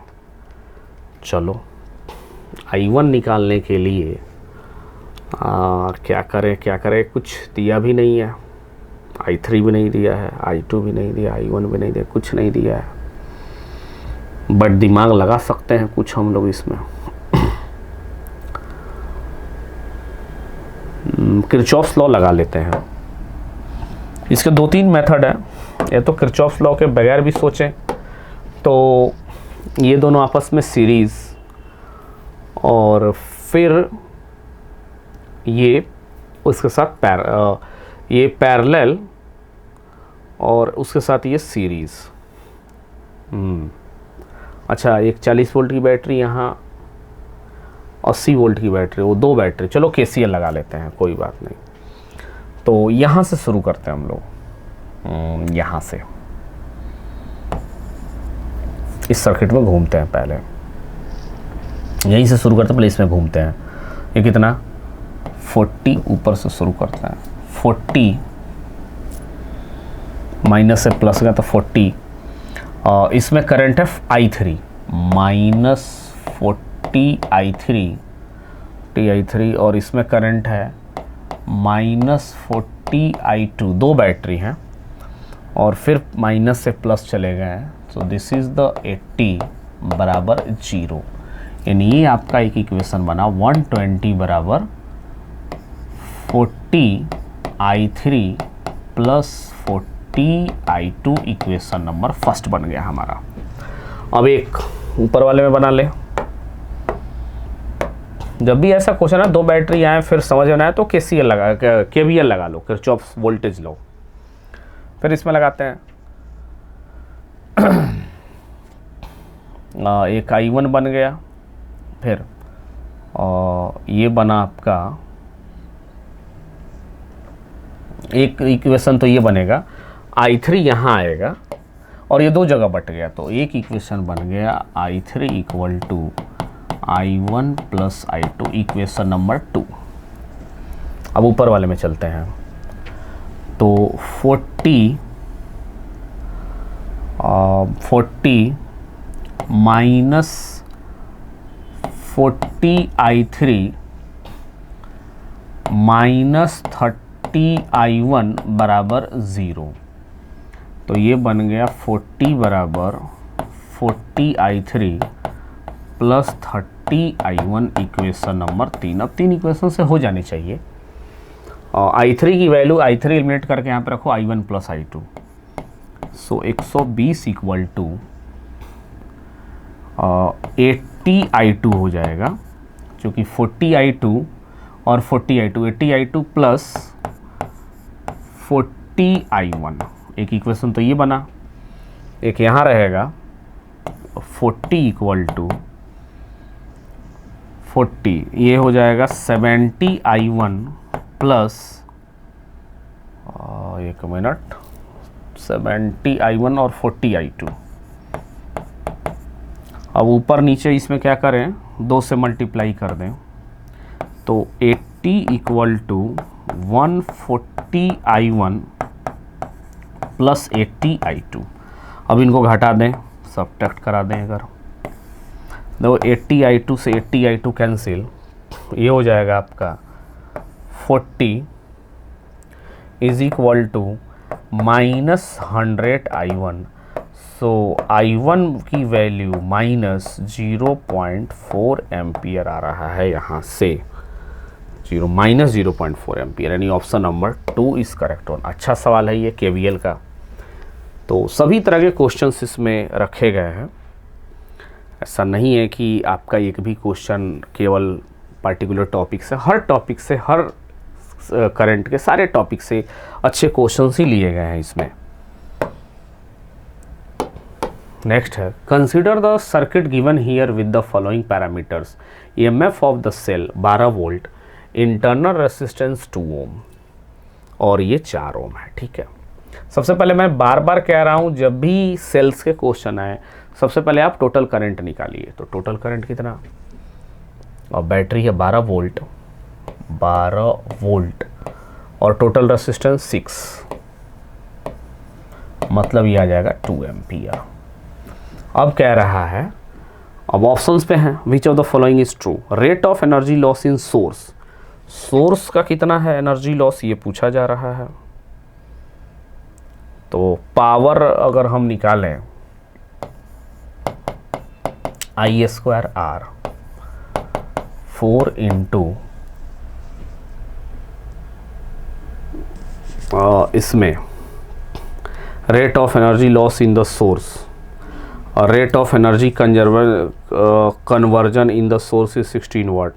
चलो I1 निकालने के लिए क्या करें, कुछ दिया भी नहीं है, I3 भी नहीं दिया है, I2 भी नहीं दिया, I1 भी नहीं दिया, कुछ नहीं दिया है, बट दिमाग लगा सकते हैं कुछ हम लोग इसमें। किरचॉफ्स लॉ लगा लेते हैं। इसके 2-3 मेथड है, या तो किरचॉफ्स लॉ के बगैर भी सोचें, तो ये दोनों आपस में सीरीज़, और फिर ये उसके साथ ये पैरेलल, और उसके साथ ये सीरीज़। अच्छा, एक 40 वोल्ट की बैटरी, यहाँ 80 वोल्ट की बैटरी, वो 2 बैटरी। चलो KCL लगा लेते हैं, कोई बात नहीं। तो यहाँ से शुरू करते हैं हम लोग, यहाँ से इस सर्किट में घूमते हैं। पहले यहीं से शुरू करते हैं, पहले इसमें घूमते हैं। ये कितना 40, ऊपर से शुरू करते हैं। 40 माइनस से प्लस गया तो 40। इसमें करंट है I3, -40 I3 और इसमें करंट है -40 I2। 2 बैटरी हैं और फिर माइनस से प्लस चले गए हैं। सो दिस इज़ द 80 बराबर 0। यानी ये आपका एक इक्वेशन बना। 120 बराबर 40 I3 plus 40 I2 equation number first बन गया हमारा। अब एक ऊपर वाले में बना ले। जब भी ऐसा क्वेश्चन है 2 बैटरी आए फिर समझ में आए तो KVL लगा लो, किरचॉफ वोल्टेज लो। फिर इसमें लगाते हैं एक I1 बन गया। फिर ये बना आपका एक इक्वेशन, तो ये बनेगा I3 यहाँ आएगा और ये 2 जगह बट गया, तो एक इक्वेशन बन गया I3 equal to I1 plus I2 equation number 2। अब ऊपर वाले में चलते हैं। तो 40 माइनस 40 I3 माइनस 30 I1 बराबर 0। तो ये बन गया 40 बराबर 40 I3 plus 30 I1 equation number 3। अब 3 इक्वेशन से हो जानी चाहिए। I3 की वैल्यू I3 एलिमिनेट करके यहाँ पे रखो I1 plus I2। So 120 equal to 80 I2 हो जाएगा, क्योंकि 40 I2 और 40 I2, 80 I2 प्लस 40 I1। एक इक्वेशन तो ये बना। एक यहाँ रहेगा 40 इक्वल टू 40, ये हो जाएगा 70 I1 प्लस 70 I1 और 40 I2। अब ऊपर नीचे इसमें क्या करें, 2 से मल्टीप्लाई कर दें, तो 80 equal to 140 I1 plus 80 I2। अब इनको घटा दें, सब्ट्रैक्ट करा दें। अगर देखो 80 I2 से 80 I2 कैंसिल, ये हो जाएगा आपका 40 is equal to -100 I1। So I1 की वैल्यू -0.4 एम्पियर आ रहा है यहाँ से, -0.4 एम्पियर। यानी option number 2 is correct one. अच्छा सवाल है ये KVL का। तो सभी तरह के क्वेश्चंस इसमें रखे गए हैं। ऐसा नहीं है कि आपका एक भी क्वेश्चन केवल पर्टिकुलर टॉपिक से, हर टॉपिक से, हर करंट के सारे टॉपिक से अच्छे क्वेश्चंस ही लिए गए हैं इसमें। नेक्स्ट है, consider the circuit given here with the following parameters. EMF of the cell 12 volt, internal resistance 2 ohm और ये 4 ओम है। ठीक है, सबसे पहले मैं बार बार कह रहा हूँ, जब भी सेल्स के क्वेश्चन आए सबसे पहले आप टोटल करंट निकालिए। तो टोटल करंट कितना, और बैटरी है 12 वोल्ट और टोटल रेसिस्टेंस 6, मतलब ये आ जाएगा 2 एम्पियर। अब कह रहा है, अब ऑप्शंस पे हैं, which of the following is true. Rate of energy loss in source का कितना है एनर्जी लॉस, ये पूछा जा रहा है। तो पावर अगर हम निकालें I² 4 इंटू इसमें rate of energy loss in the source और rate of energy conversion in the source is 16 watt,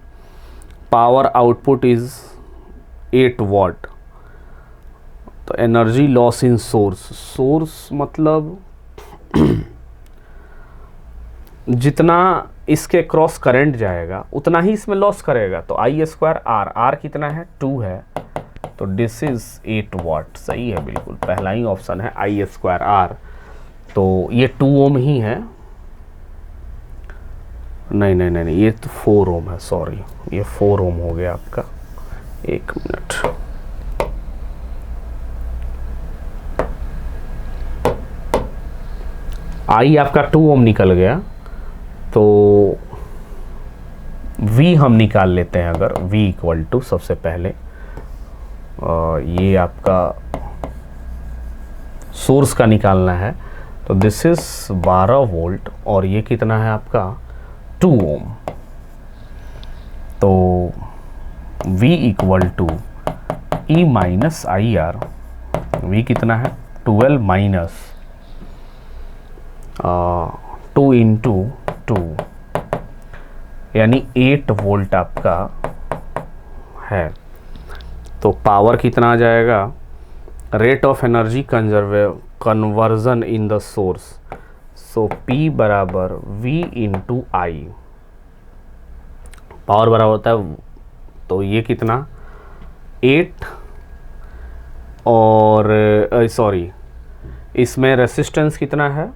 power output is 8 watt, तो energy loss in source, source मतलब जितना इसके क्रॉस करंट जाएगा उतना ही इसमें लॉस करेगा। तो आई स्क्वायर आर, आर कितना है 2 है, तो दिस इज 8 वाट। सही है बिल्कुल, पहला ही ऑप्शन है आई स्क्वायर आर। तो ये 2 ओम ही है, नहीं नहीं नहीं, ये तो 4 ओम है, सॉरी ये 4 ओम हो गया आपका। एक मिनट, आई आपका 2 ओम निकल गया, तो V हम निकाल लेते हैं। अगर V इक्वल टू सबसे पहले ये आपका सोर्स का निकालना है, तो दिस इज 12 वोल्ट और ये कितना है आपका 2 ओम। तो V equal to E minus I R, V कितना है 12 माइनस 2 इंटू 2 यानी 8 वोल्ट आपका है। तो पावर कितना आ जाएगा, rate of energy conversion in the source, so P बराबर V इंटू आई, पावर बराबर होता है, तो ये कितना 8 और सॉरी इसमें रेसिस्टेंस कितना है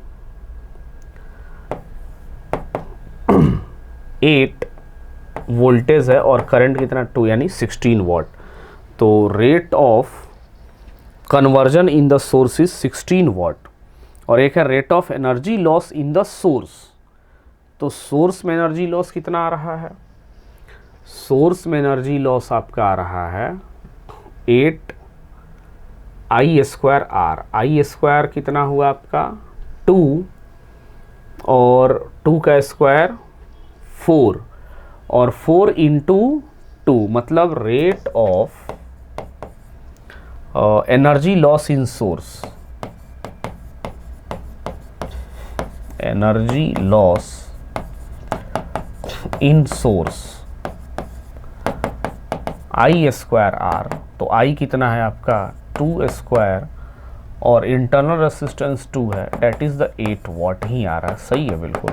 8 वोल्टेज है और करंट कितना 2 यानी 16 वाट। तो rate of conversion in the source is 16 वाट, और एक है rate of energy loss in the source. तो सोर्स में एनर्जी लॉस कितना आ रहा है, सोर्स में एनर्जी लॉस आपका आ रहा है 8 आई स्क्वायर आर, आई स्क्वायर कितना हुआ आपका 2 और 2 का स्क्वायर 4 और 4 इंटू 2 मतलब rate of energy loss in source, energy loss in source I square R. तो आई कितना है आपका 2 स्क्वायर और इंटरनल रेसिस्टेंस 2 है, डेट इज द 8 वाट ही आ रहा है। सही है बिल्कुल।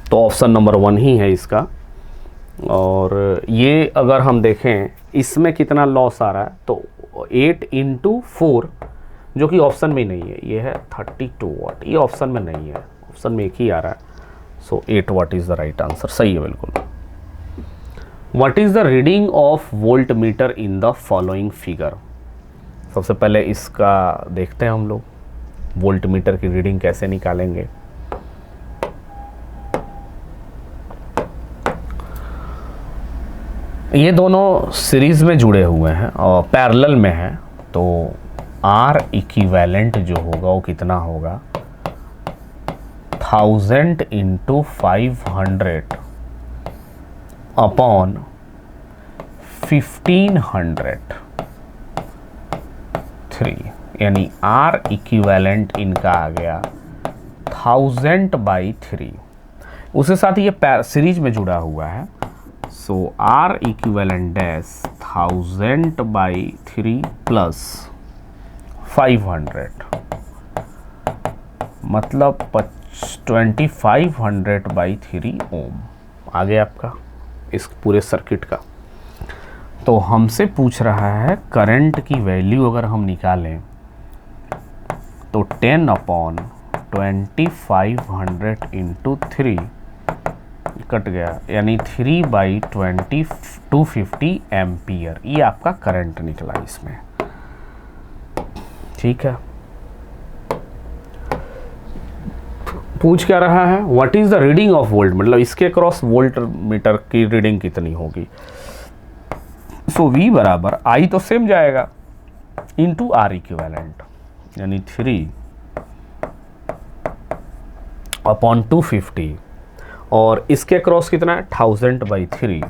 तो ऑप्शन नंबर 1 ही है इसका। और ये अगर हम देखें इसमें कितना लॉस आ रहा है, तो 8 इंटू 4 जो कि ऑप्शन में नहीं है, ये है 32 वाट, ये ऑप्शन में नहीं है, ऑप्शन में एक ही आ रहा है। सो 8 what is the right answer. सही है बिल्कुल। What is the reading of volt meter in the following figure. सबसे पहले इसका देखते हैं हम लोग, वोल्ट मीटर की रीडिंग कैसे निकालेंगे। ये दोनों सीरीज में जुड़े हुए हैं और पैरेलल में हैं, तो R इक्विवेलेंट जो होगा वो कितना होगा 1000 इंटू 500 अपॉन 1500 3, यानी R इक्विवेलेंट इनका आ गया 1000/3। उसके साथ ये सीरीज में जुड़ा हुआ है, so R equivalent dash 1000/3 plus 500 मतलब 2500/3 ओम आ गया आपका इस पूरे सर्किट का। तो हमसे पूछ रहा है करंट की वैल्यू अगर हम निकालें तो 10/2500 इंटू 3 कट गया, यानी 3/20 250 एम्पियर, ये आपका करंट निकला इसमें। ठीक है, पूछ क्या रहा है what is the reading of volt, मतलब इसके क्रॉस वोल्ट मीटर की रीडिंग कितनी होगी। सो V बराबर I तो सेम जाएगा इंटू R इक्विवेलेंट, यानी 3/250 और इसके क्रॉस कितना है 1000/3,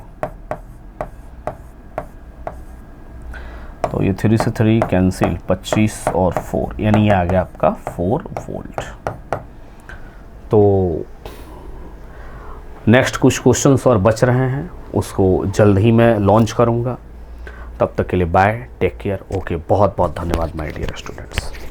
तो ये 3 से 3 कैंसिल, 25 और 4 यानी ये आ गया आपका 4 वोल्ट। तो नेक्स्ट कुछ क्वेश्चंस और बच रहे हैं, उसको जल्द ही मैं लॉन्च करूँगा। तब तक के लिए बाय, टेक केयर, ओके। बहुत बहुत धन्यवाद माय डियर स्टूडेंट्स।